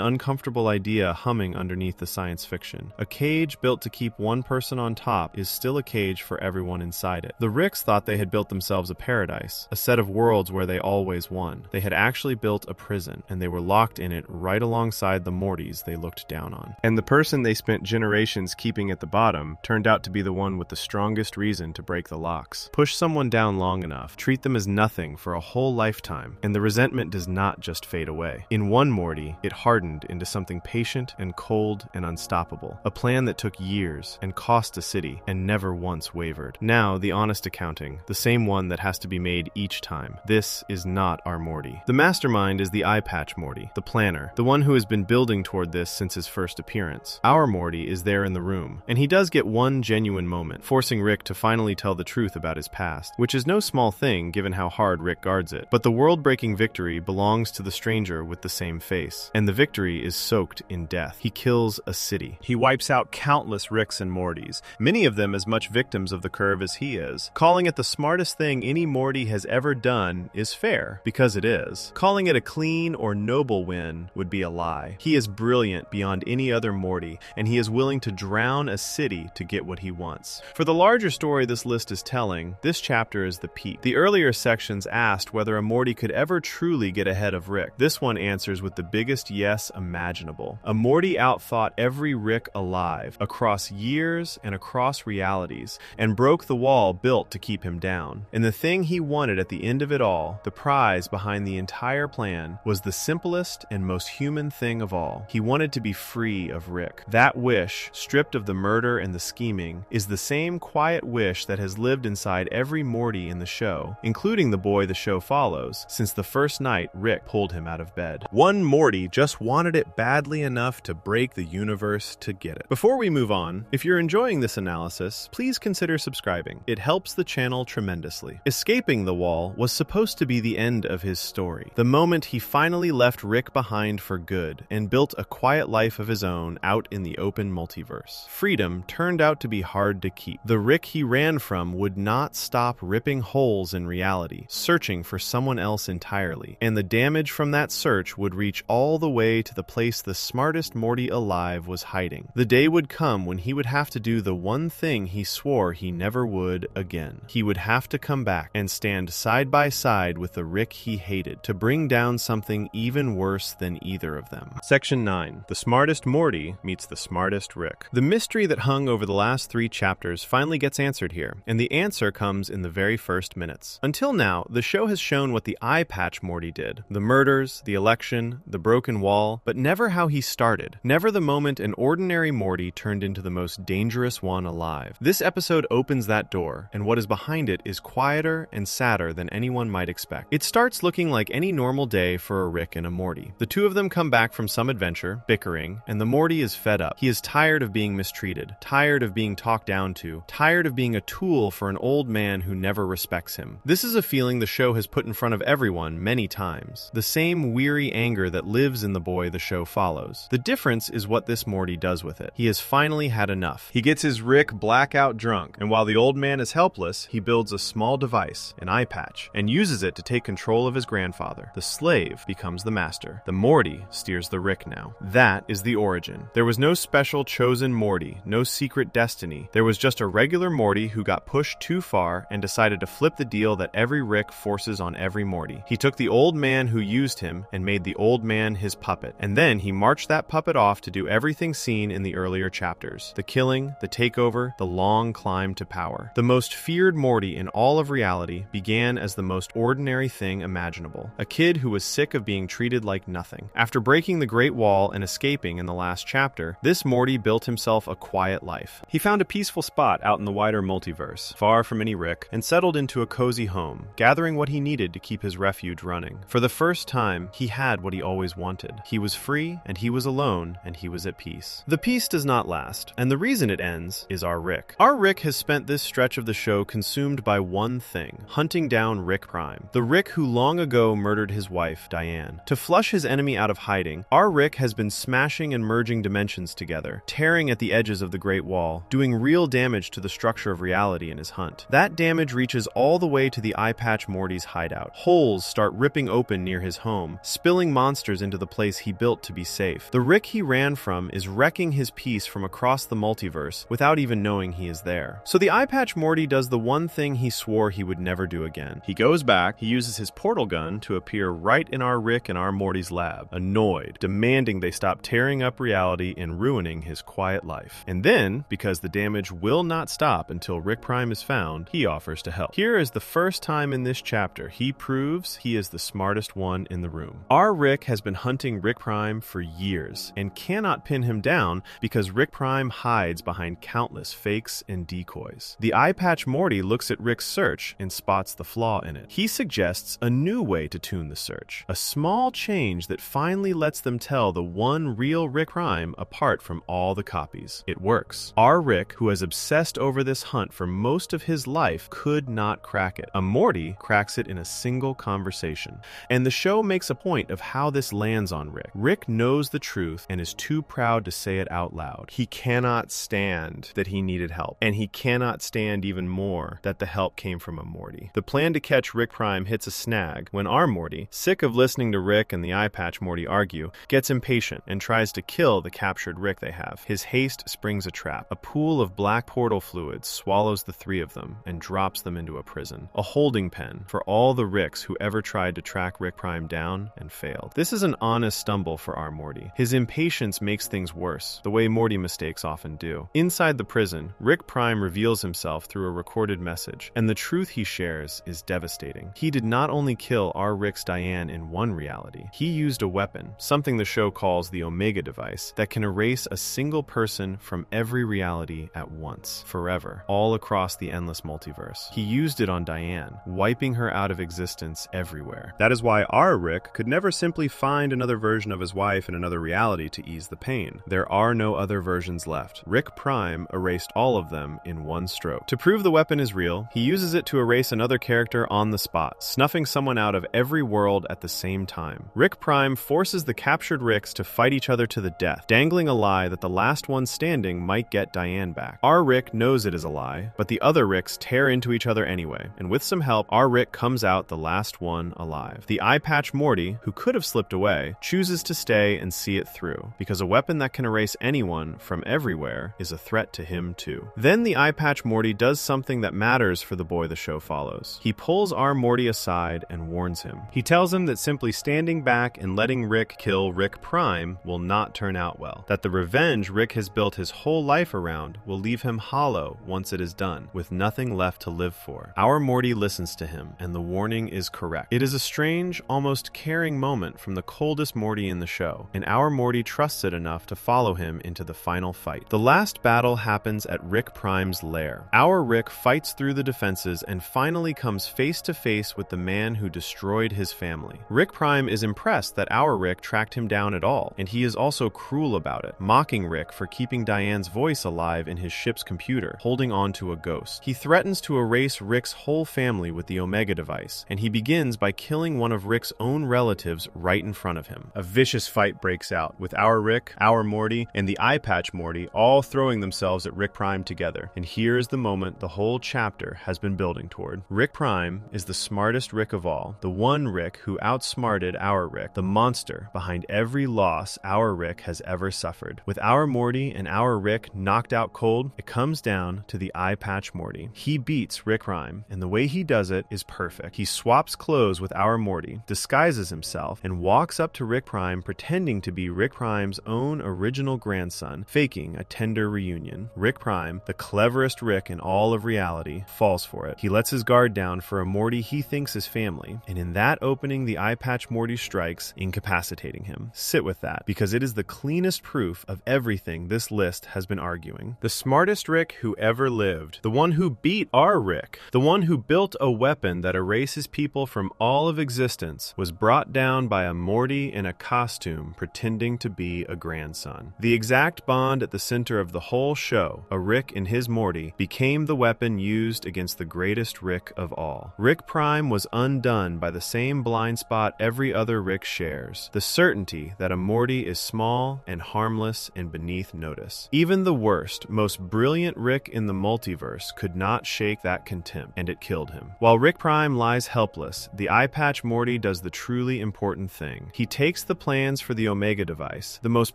uncomfortable idea humming underneath the science fiction. A cage built to keep one person on top is still a cage for everyone inside it. The Ricks thought they had built themselves a paradise, a set of worlds where they always won. They had actually built a prison, and they were locked in it right alongside the Mortys they looked down on. And the person they spent generations keeping at the bottom turned out to be the one with the strongest reason to break the locks. Push someone down long enough, treat them as nothing for a whole lifetime, and the resentment does not just fade away. In one Morty, it hardened into something patient and cold and unstoppable. A plan that took years and cost a city and never once wavered. Now, the honest accounting, the same one that has to be made each time. This is not our Morty. The mastermind is the eye patch Morty, the planner, the one who has been building toward this since his first appearance. Our Morty is there in the room, and he does get one genuine moment, forcing Rick to finally tell the truth about his past, which is no small thing given how hard Rick guards it. But the world-breaking victory belongs to the stranger with the same face, and the victory is soaked in death. He kills a city. He wipes out countless Ricks and Mortys, many of them as much victims of the curve as he is. Calling it the smartest thing any Morty has ever done is fair, because it is. Calling it a clean or noble win would be a lie. He is brilliant beyond any other Morty, and he is willing to drown a city to get what he wants. For the larger story this list is telling, this chapter is the peak. The earlier sections asked whether a Morty could ever truly get ahead of Rick. This one answers with the biggest yes imaginable. A Morty outthought every Rick alive, across years and across realities, and broke the wall built to keep him down. And the thing he wanted at the end of it all, the prize behind the entire plan, was the simplest and most human thing of all. He wanted to be free of Rick. That wish, stripped of the murder and the scheming, is the same quiet wish that has lived inside every Morty in the show, including the boy the show follows, since the first night Rick pulled him out of bed. One Morty just wanted it badly enough to break the universe to get it. Before we move on, if you're enjoying this analysis, please consider subscribing. It helps the channel tremendously. Escaping the wall was supposed to be the end of his story, the moment he finally left Rick behind for good and built a quiet life of his own out in the open multiverse. Freedom turned out to be hard to keep. The Rick he ran from would not stop ripping holes in reality, searching for someone else entirely, and the damage from that search would reach all the way to the place the smartest Morty alive was hiding. The day would come when he would have to do the one thing he swore he never would again. He would have to come back and stand side by side with the Rick he hated to bring down something even worse than either of them. Section 9. The smartest Morty meets the smartest Rick. The mystery that hung over the last 3 chapters finally gets answered here, and the answer comes in the very first minutes. Until now, the show has shown what the eye patch Morty did. The murders, the election, the broken wall, but never how he started. Never the moment an ordinary Morty turned into the most dangerous one alive. This episode opens that door, and what is behind it is quieter and sadder than anyone might expect. It starts looking like any normal day for a Rick and a Morty. The two of them come back from some adventure, bickering, and the Morty is fed up. He is tired of being mistreated, tired of being talked down to, tired of being a tool for an old man who never respects him. This is a feeling the show has put in front of everyone many times. The same weary anger that lives in the boy the show follows. The difference is what this Morty does with it. He has finally had enough. He gets his Rick blackout drunk, and while the old man is helpless, he builds a small device, an eye patch, and uses it to take control of his grandfather. The slave becomes the master. The Morty steers the Rick now. That is the origin. There was no special chosen Morty, no secret destiny. There was just a regular Morty who got pushed too far and decided to flip the deal that every Rick forces on every Morty. He took the old man who used him and made the old man his puppet, and then he marched that puppet off to do everything seen in the earlier chapters. The killing, the takeover, the long climb to power. The most feared Morty in all of reality began as the most ordinary thing imaginable. A kid who was sick of being treated like nothing. After breaking the Great Wall and escaping in the last chapter, this Morty built himself a quiet life. He found a peaceful spot out in the wider multiverse, far from any Rick, and settled into a cozy home, gathering what he needed to keep his refuge running. For the first time, he had what he always wanted. He was free, and he was alone, and he was at peace. The peace does not last, and the reason it ends is our Rick. Our Rick has spent this stretch of the show consumed by one thing: hunting down Rick Prime, the Rick who long ago murdered his wife, Diane. To flush flush his enemy out of hiding, our Rick has been smashing and merging dimensions together, tearing at the edges of the Great Wall, doing real damage to the structure of reality in his hunt. That damage reaches all the way to the Eye Patch Morty's hideout. Holes start ripping open near his home, spilling monsters into the place he built to be safe. The Rick he ran from is wrecking his peace from across the multiverse without even knowing he is there. So the Eye Patch Morty does the one thing he swore he would never do again. He goes back, he uses his portal gun to appear right in our Rick and our Morty's lab, annoyed, demanding they stop tearing up reality and ruining his quiet life. And then, because the damage will not stop until Rick Prime is found, he offers to help. Here is the first time in this chapter he proves he is the smartest one in the room. Our Rick has been hunting Rick Prime for years and cannot pin him down because Rick Prime hides behind countless fakes and decoys. The Eye Patch Morty looks at Rick's search and spots the flaw in it. He suggests a new way to tune the search, a small change that finally lets them tell the one real Rick Prime apart from all the copies. It works. Our Rick, who has obsessed over this hunt for most of his life, could not crack it. A Morty cracks it in a single conversation. And the show makes a point of how this lands on Rick. Rick knows the truth and is too proud to say it out loud. He cannot stand that he needed help, and he cannot stand even more that the help came from a Morty. The plan to catch Rick Prime hits a snag when our Morty, sick of listening to Rick and the Eye Patch Morty argue, gets impatient and tries to kill the captured Rick they have. His haste springs a trap. A pool of black portal fluid swallows the three of them and drops them into a prison, a holding pen for all the Ricks who ever tried to track Rick Prime down and failed. This is an honest stumble for our Morty. His impatience makes things worse, the way Morty mistakes often do. Inside the prison, Rick Prime reveals himself through a recorded message, and the truth he shares is devastating. He did not only kill our Rick's Diane in one reality, he used a weapon, something the show calls the Omega device, that can erase a single person from every reality at once, forever, all across the endless multiverse. He used it on Diane, wiping her out of existence everywhere. That is why our Rick could never simply find another version of his wife in another reality to ease the pain. There are no other versions left. Rick Prime erased all of them in one stroke. To prove the weapon is real, he uses it to erase another character on the spot, snuffing someone out of every world at the same time. Rick Prime forces the captured Ricks to fight each other to the death, dangling a lie that the last one standing might get Diane back. Our Rick knows it is a lie, but the other Ricks tear into each other anyway, and with some help, our Rick comes out the last one alive. The Eye Patch Morty, who could have slipped away, chooses to stay and see it through, because a weapon that can erase anyone from everywhere is a threat to him too. Then the Eye Patch Morty does something that matters for the boy the show follows. He pulls our Morty aside and warns him. He tells him that simply standing back and letting Rick kill Rick Prime will not turn out well, that the revenge Rick has built his whole life around will leave him hollow once it is done, with nothing left to live for. Our Morty listens to him, and the warning is correct. It is a strange, almost caring moment from the coldest Morty in the show, and our Morty trusts it enough to follow him into the final fight. The last battle happens at Rick Prime's lair. Our Rick fights through the defenses and finally comes face to face with the man who destroyed his family. Rick Prime is impressed that our Rick tracked him down at all, and he is also cruel about it, mocking Rick for keeping Diane's voice alive in his ship's computer, holding on to a ghost. He threatens to erase Rick's whole family with the Omega device, and he begins by killing one of Rick's own relatives right in front of him. A vicious fight breaks out, with our Rick, our Morty, and the Eye Patch Morty all throwing themselves at Rick Prime together. And here is the moment the whole chapter has been building toward. Rick Prime is the smartest Rick of all, the one Rick who outsmarted our Rick, the monster behind every loss our Rick has ever suffered. With our Morty and our Rick knocked out cold, it comes down to the Eye Patch Morty. He beats Rick Prime, and the way he does it is perfect. He swaps clothes with our Morty, disguises himself, and walks up to Rick Prime pretending to be Rick Prime's own original grandson, faking a tender reunion. Rick Prime, the cleverest Rick in all of reality, falls for it. He lets his guard down for a Morty he thinks is family, and in that opening the Eye Patch Morty strikes, incapacitating him. Sit with that, because it is the cleanest proof of everything this list has been arguing. The smartest Rick who ever lived, the one who beat our Rick, the one who built a weapon that erases people from all of existence, was brought down by a Morty in a costume pretending to be a grandson. The exact bond at the center of the whole show, a Rick and his Morty, became the weapon used against the greatest Rick of all. Rick Prime was undone by the same blind spot every other Rick shares, the certainty that a Morty is small and harmless and beneath notice. Even the worst, most brilliant Rick in the multiverse could not shake that contempt, and it killed him. While Rick Prime lies helpless, the eye patch Morty does the truly important thing. He takes the plans for the Omega device, the most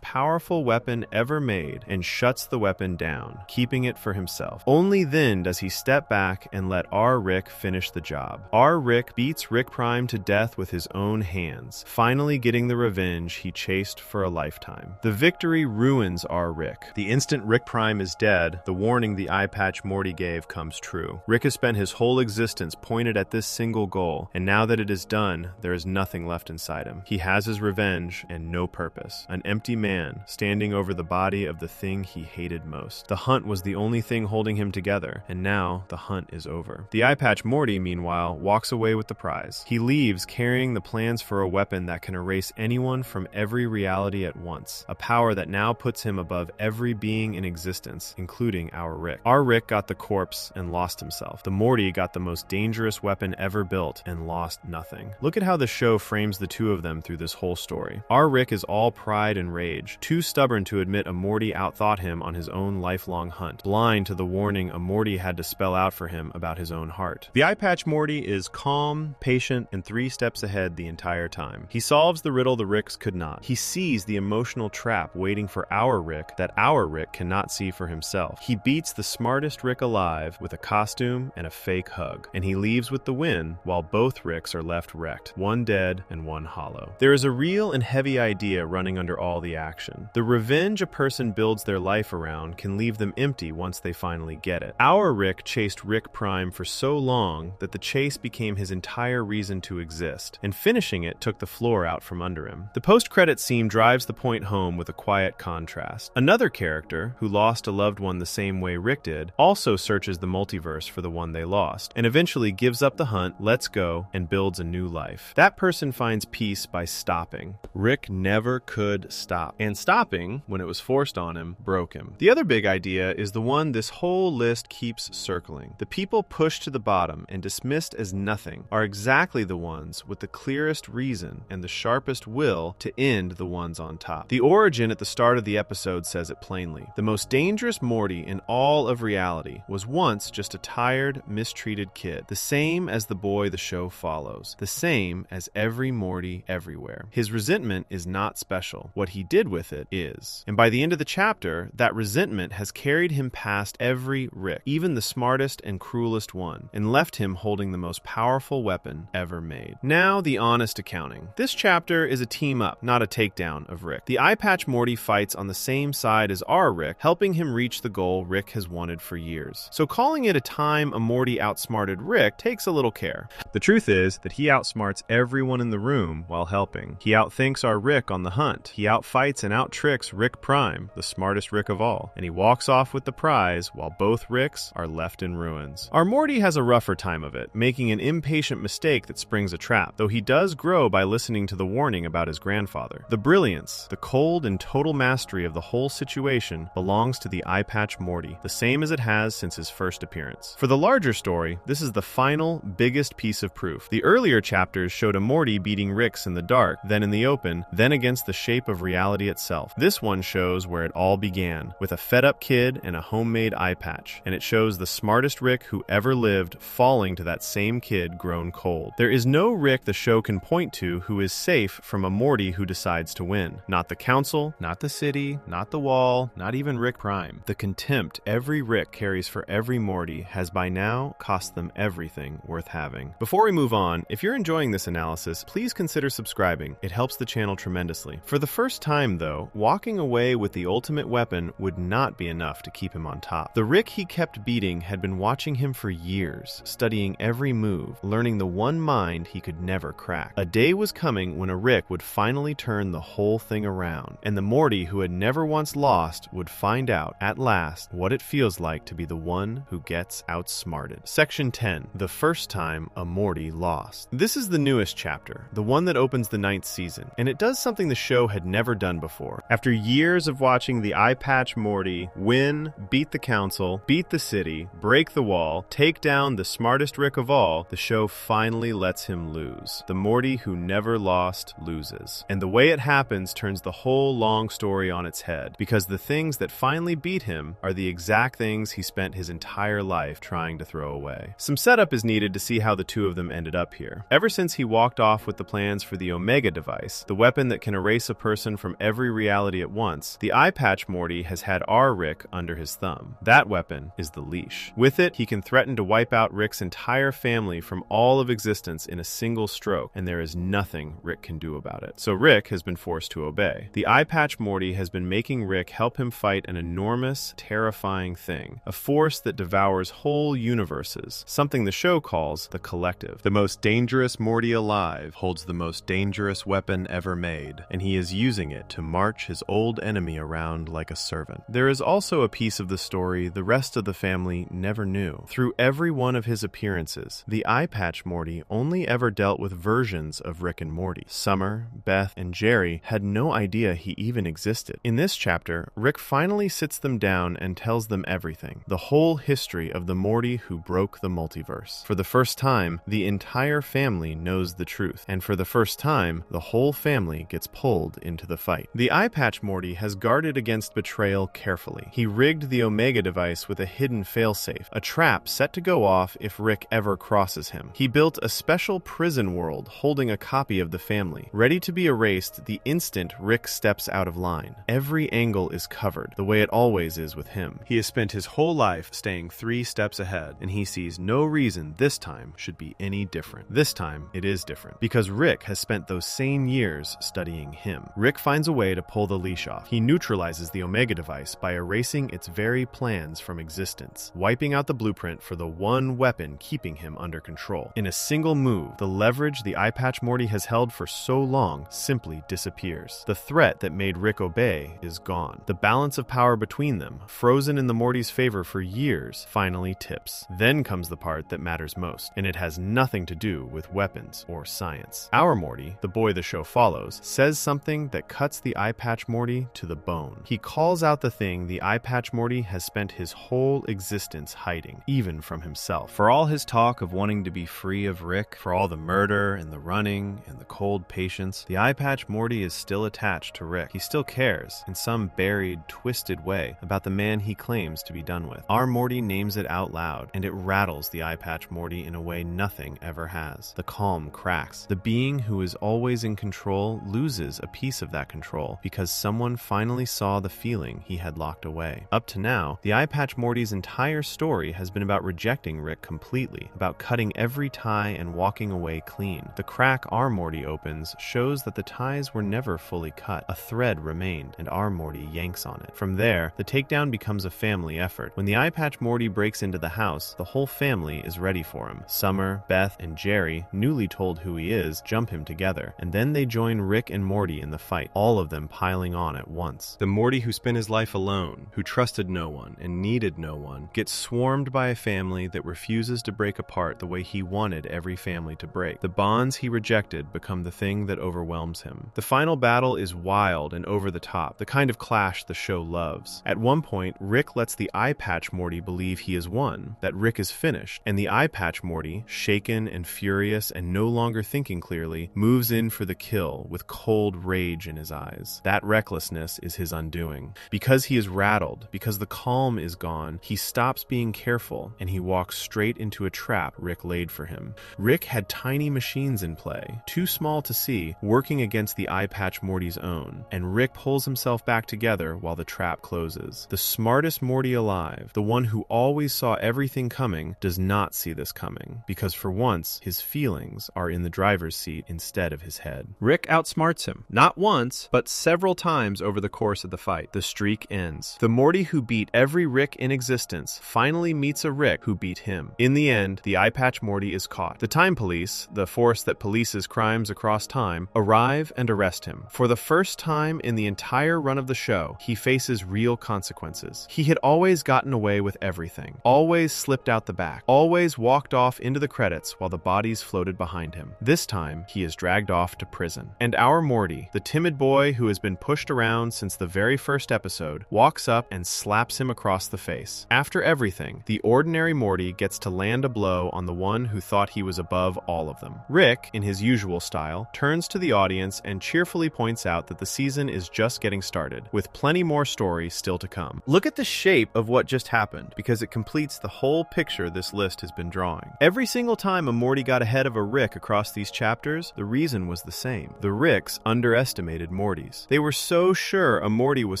powerful weapon ever made, and shuts the weapon down, keeping it for himself. Only then does he step back and let our Rick finish the job. Our Rick beats Rick Prime to death with his own hands, finally getting the revenge he chased for a lifetime. The victory ruins our Rick. The instant Rick Prime is dead, the warning the eye patch Morty gave comes true. Rick has spent his whole existence pointed at this single goal, and now that it is done, there is nothing left inside him. He has his revenge and no purpose. An empty man standing over the body of the thing he hated most. The hunt was the only thing holding him together, and now the hunt is over. The eye patch Morty, meanwhile, walks away with the prize. He leaves carrying the plans for a weapon that can erase anyone from every reality at once, a power that now puts him above every being in existence, including our Rick. Our Rick got the corpse and lost himself. The Morty got the most dangerous weapon ever built and lost nothing. Look at how the show frames the two of them through this whole story. Our Rick is all pride and rage, too stubborn to admit a Morty outthought him on his own lifelong hunt, blind to the warning a Morty had to spell out for him about his own heart. The eye patch Morty is calm, patient, and 3 steps ahead the entire time. He solves the riddle the Ricks could not. He sees the emotional trap waiting for our Rick that our Rick cannot see for himself. He beats the smartest Rick alive with a costume and a fake hug, and he leaves with the win while both Ricks are left wrecked, one dead and one hollow. There is a real and heavy idea running under all the action. The revenge a person builds their life around can leave them empty once they finally get it. Our Rick chased Rick Prime for so long that the chase became his entire reason to exist, and finishing it took the floor out from under him. The post-credit scene drives the point home with a quiet contrast. Another character, who lost a loved one the same way Rick did, also searches the multiverse for the one they lost, and eventually gives up the hunt, lets go, and builds a new life. That person finds peace by stopping. Rick never could stop, and stopping, when it was forced on him, broke him. The other big idea is the one this whole list keeps circling. The people pushed to the bottom and dismissed as nothing are exactly the ones with the clearest reason and the sharpest will to end the ones on top. The origin at the start of the episode says it plainly. The most dangerous Morty in all of reality was once just a tired, mistreated kid, the same as the boy the show follows, the same as every Morty everywhere. His resentment is not special. What he did with it is. And by the end of the chapter, that resentment has carried him past every Rick, even the smartest and cruelest one, and left him holding the most powerful weapon ever made. Now, the honest accounting. This chapter is a team-up, not a takedown of Rick. The eye patch Morty fights on the same side as our Rick, helping him reach the goal Rick has wanted for years. So calling it a time a Morty outsmarted Rick takes a little care. The truth is that he outsmarts everyone in the room while helping. He outthinks our Rick on the hunt. He outfights and outtricks Rick Prime, the smartest Rick of all, and he walks off with the prize while both Ricks are left in ruins. Our Morty has a rougher time of it, making an impatient mistake that springs a trap, though he does grow by listening to the warning about his grandfather. The brilliance, the cold and total mastery of the whole situation belongs to the eye patch Morty, the same as it has since his first appearance. For the larger story, this is the final, biggest piece of proof. The earlier chapters showed a Morty beating Ricks in the dark, then in the open, then against the shape of reality itself. This one shows where it all began, with a fed-up kid and a homemade eye patch, and it shows the smartest Rick who ever lived falling to that same kid grown cold. There is no Rick the show can point to who is safe from a Morty who decides to win. Not the council, not the city, not the wall, not even Rick Prime. The contempt every Rick carries for every Morty has by now cost them everything worth having. Before we move on, if you're enjoying this analysis, please consider subscribing. It helps the channel tremendously. For the first time, though, walking away with the ultimate weapon would not be enough to keep him on top. The Rick he kept beating had been watching him for years, studying every move, learning the one mind he could never crack. A day was coming when a Rick would finally turn the whole thing around, and the Morty who had never once lost would find out, at last, what it feels like to be the one who gets outsmarted. Section 10. The first time a Morty lost. This is the newest chapter, the one that opens the 9th season, and it does something the show had never done before. After years of watching the eye patch Morty win, beat the council, beat the city, break the wall, take down the smartest Rick of all, the show finally lets him lose. The Morty who never never lost loses. And the way it happens turns the whole long story on its head, because the things that finally beat him are the exact things he spent his entire life trying to throw away. Some setup is needed to see how the two of them ended up here. Ever since he walked off with the plans for the Omega device, the weapon that can erase a person from every reality at once, the eye patch Morty has had our Rick under his thumb. That weapon is the leash. With it, he can threaten to wipe out Rick's entire family from all of existence in a single stroke, and there is nothing Rick can do about it. So Rick has been forced to obey. The eye patch Morty has been making Rick help him fight an enormous, terrifying thing, a force that devours whole universes, something the show calls the Collective. The most dangerous Morty alive holds the most dangerous weapon ever made, and he is using it to march his old enemy around like a servant. There is also a piece of the story the rest of the family never knew. Through every one of his appearances, the eye patch Morty only ever dealt with versions of Rick and Morty. Summer, Beth, and Jerry had no idea he even existed. In this chapter, Rick finally sits them down and tells them everything, the whole history of the Morty who broke the multiverse. For the first time, the entire family knows the truth, and for the first time, the whole family gets pulled into the fight. The eye patch Morty has guarded against betrayal carefully. He rigged the Omega device with a hidden failsafe, a trap set to go off if Rick ever crosses him. He built a special prison world holding a copy of the family, ready to be erased the instant Rick steps out of line. Every angle is covered, the way it always is with him. He has spent his whole life staying 3 steps ahead, and he sees no reason this time should be any different. This time, it is different, because Rick has spent those same years studying him. Rick finds a way to pull the leash off. He neutralizes the Omega device by erasing its very plans from existence, wiping out the blueprint for the one weapon keeping him under control. In a single move, the leverage the eye patch Morty has held for so long simply disappears. The threat that made Rick obey is gone. The balance of power between them, frozen in the Morty's favor for years, finally tips. Then comes the part that matters most, and it has nothing to do with weapons or science. Our Morty, the boy the show follows, says something that cuts the eye patch Morty to the bone. He calls out the thing the eye patch Morty has spent his whole existence hiding, even from himself. For all his talk of wanting to be free of Rick, for all the murder and the running and the cold patience, the eye patch Morty is still attached to Rick. He still cares, in some buried, twisted way, about the man he claims to be done with. Our Morty names it out loud, and it rattles the eye patch Morty in a way nothing ever has. The calm cracks. The being who is always in control loses a piece of that control because someone finally saw the feeling he had locked away. Up to now, the eye patch Morty's entire story has been about rejecting Rick completely, about cutting every tie and walking away clean. The crack our Morty opens shows that the ties were never fully cut. A thread remained, and our Morty yanks on it. From there, the takedown becomes a family effort. When the eye patch Morty breaks into the house, the whole family is ready for him. Summer, Beth, and Jerry, newly told who he is, jump him together, and then they join Rick and Morty in the fight, all of them piling on at once. The Morty who spent his life alone, who trusted no one and needed no one, gets swarmed by a family that refuses to break apart the way he wanted every family to break. The bonds he rejected become the thing that overwhelms him. The final battle is wild and over the top, the kind of clash the show loves. At one point, Rick lets the eye patch Morty believe he has won, that Rick is finished, and the eye patch Morty, shaken and furious and no longer thinking clearly, moves in for the kill with cold rage in his eyes. That recklessness is his undoing. Because he is rattled, because the calm is gone, he stops being careful and he walks straight into a trap Rick laid for him. Rick had tiny machines in play, too small to see, working against the eye patch Morty's own, and Rick pulls himself back together while the trap closes. The smartest Morty alive, the one who always saw everything coming, does not see this coming, because for once, his feelings are in the driver's seat instead of his head. Rick outsmarts him, not once, but several times over the course of the fight. The streak ends. The Morty who beat every Rick in existence finally meets a Rick who beat him. In the end, the eye patch Morty is caught. The Time Police, the force that polices crimes across time, arrive and arrest him. For the first time in the entire run of the show, he faces real consequences. He had always gotten away with everything, always slipped out the back, always walked off into the credits while the bodies floated behind him. This time, he is dragged off to prison. And our Morty, the timid boy who has been pushed around since the very first episode, walks up and slaps him across the face. After everything, the ordinary Morty gets to land a blow on the one who thought he was above all of them. Rick, in his usual usual style, turns to the audience and cheerfully points out that the season is just getting started, with plenty more story still to come. Look at the shape of what just happened, because it completes the whole picture this list has been drawing. Every single time a Morty got ahead of a Rick across these chapters, the reason was the same. The Ricks underestimated Mortys. They were so sure a Morty was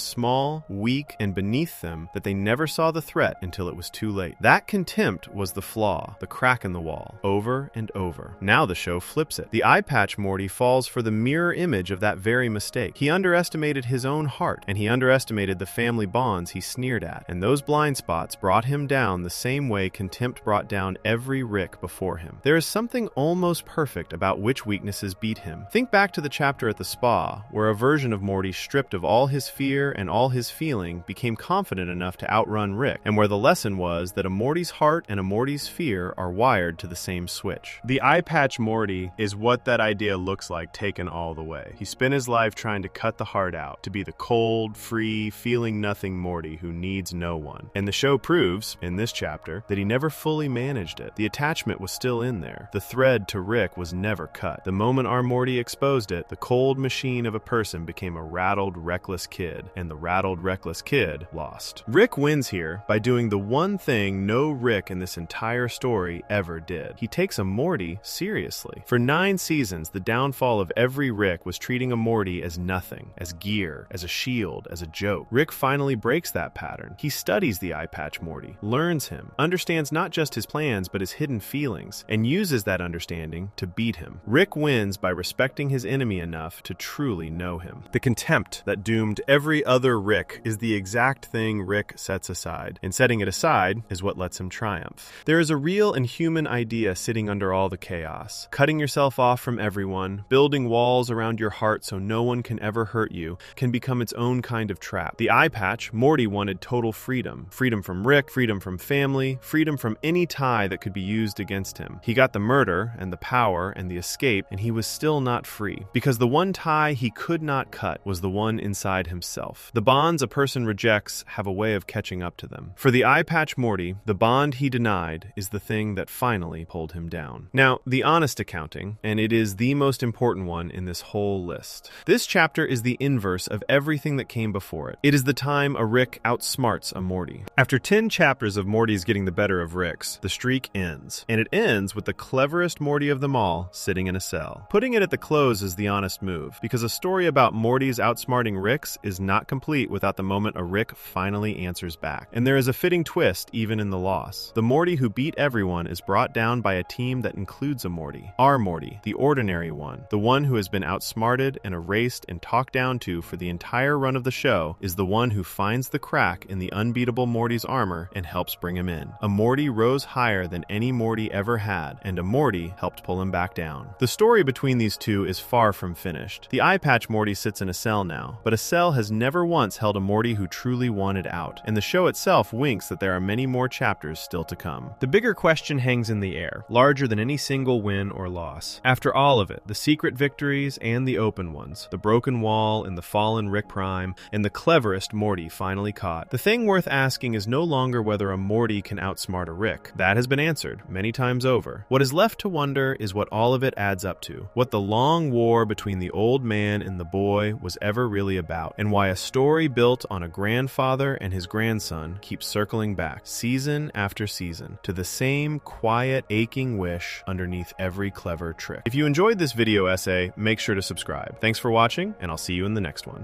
small, weak, and beneath them that they never saw the threat until it was too late. That contempt was the flaw, the crack in the wall, over and over. Now the show flips it. The eye patch Morty falls for the mirror image of that very mistake. He underestimated his own heart, and he underestimated the family bonds he sneered at, and those blind spots brought him down the same way contempt brought down every Rick before him. There is something almost perfect about which weaknesses beat him. Think back to the chapter at the spa, where a version of Morty stripped of all his fear and all his feeling became confident enough to outrun Rick, and where the lesson was that a Morty's heart and a Morty's fear are wired to the same switch. The eye patch Morty is what that idea looks like taken all the way. He spent his life trying to cut the heart out, to be the cold, free, feeling nothing Morty who needs no one. And the show proves, in this chapter, that he never fully managed it. The attachment was still in there. The thread to Rick was never cut. The moment our Morty exposed it, the cold machine of a person became a rattled, reckless kid, and the rattled, reckless kid lost. Rick wins here by doing the one thing no Rick in this entire story ever did. He takes a Morty seriously. For 9 seasons, the downfall of every Rick was treating a Morty as nothing, as gear, as a shield, as a joke. Rick finally breaks that pattern. He studies the eye patch Morty, learns him, understands not just his plans but his hidden feelings, and uses that understanding to beat him. Rick wins by respecting his enemy enough to truly know him. The contempt that doomed every other Rick is the exact thing Rick sets aside, and setting it aside is what lets him triumph. There is a real and human idea sitting under all the chaos. Cutting yourself off from everyone, building walls around your heart so no one can ever hurt you, can become its own kind of trap. The eye patch, Morty wanted total freedom. Freedom from Rick, freedom from family, freedom from any tie that could be used against him. He got the murder and the power and the escape, and he was still not free. Because the one tie he could not cut was the one inside himself. The bonds a person rejects have a way of catching up to them. For the eye patch Morty, the bond he denied is the thing that finally pulled him down. Now, the honest accounting, and it is the most important one in this whole list. This chapter is the inverse of everything that came before it. It is the time a Rick outsmarts a Morty. After 10 chapters of Morty's getting the better of Rick's, the streak ends. And it ends with the cleverest Morty of them all sitting in a cell. Putting it at the close is the honest move, because a story about Morty's outsmarting Rick's is not complete without the moment a Rick finally answers back. And there is a fitting twist even in the loss. The Morty who beat everyone is brought down by a team that includes a Morty. Our Morty, the ordinary one, the one who has been outsmarted and erased and talked down to for the entire run of the show, is the one who finds the crack in the unbeatable Morty's armor and helps bring him in. A Morty rose higher than any Morty ever had, and a Morty helped pull him back down. The story between these two is far from finished. The eye patch Morty sits in a cell now, but a cell has never once held a Morty who truly wanted out, and the show itself winks that there are many more chapters still to come. The bigger question hangs in the air, larger than any single win or loss. After all of it, the secret victories and the open ones, the broken wall and the fallen Rick Prime, and the cleverest Morty finally caught. The thing worth asking is no longer whether a Morty can outsmart a Rick. That has been answered many times over. What is left to wonder is what all of it adds up to, what the long war between the old man and the boy was ever really about, and why a story built on a grandfather and his grandson keeps circling back, season after season, to the same quiet, aching wish underneath every clever trick. If you enjoyed this video essay, make sure to subscribe. Thanks for watching, and I'll see you in the next one.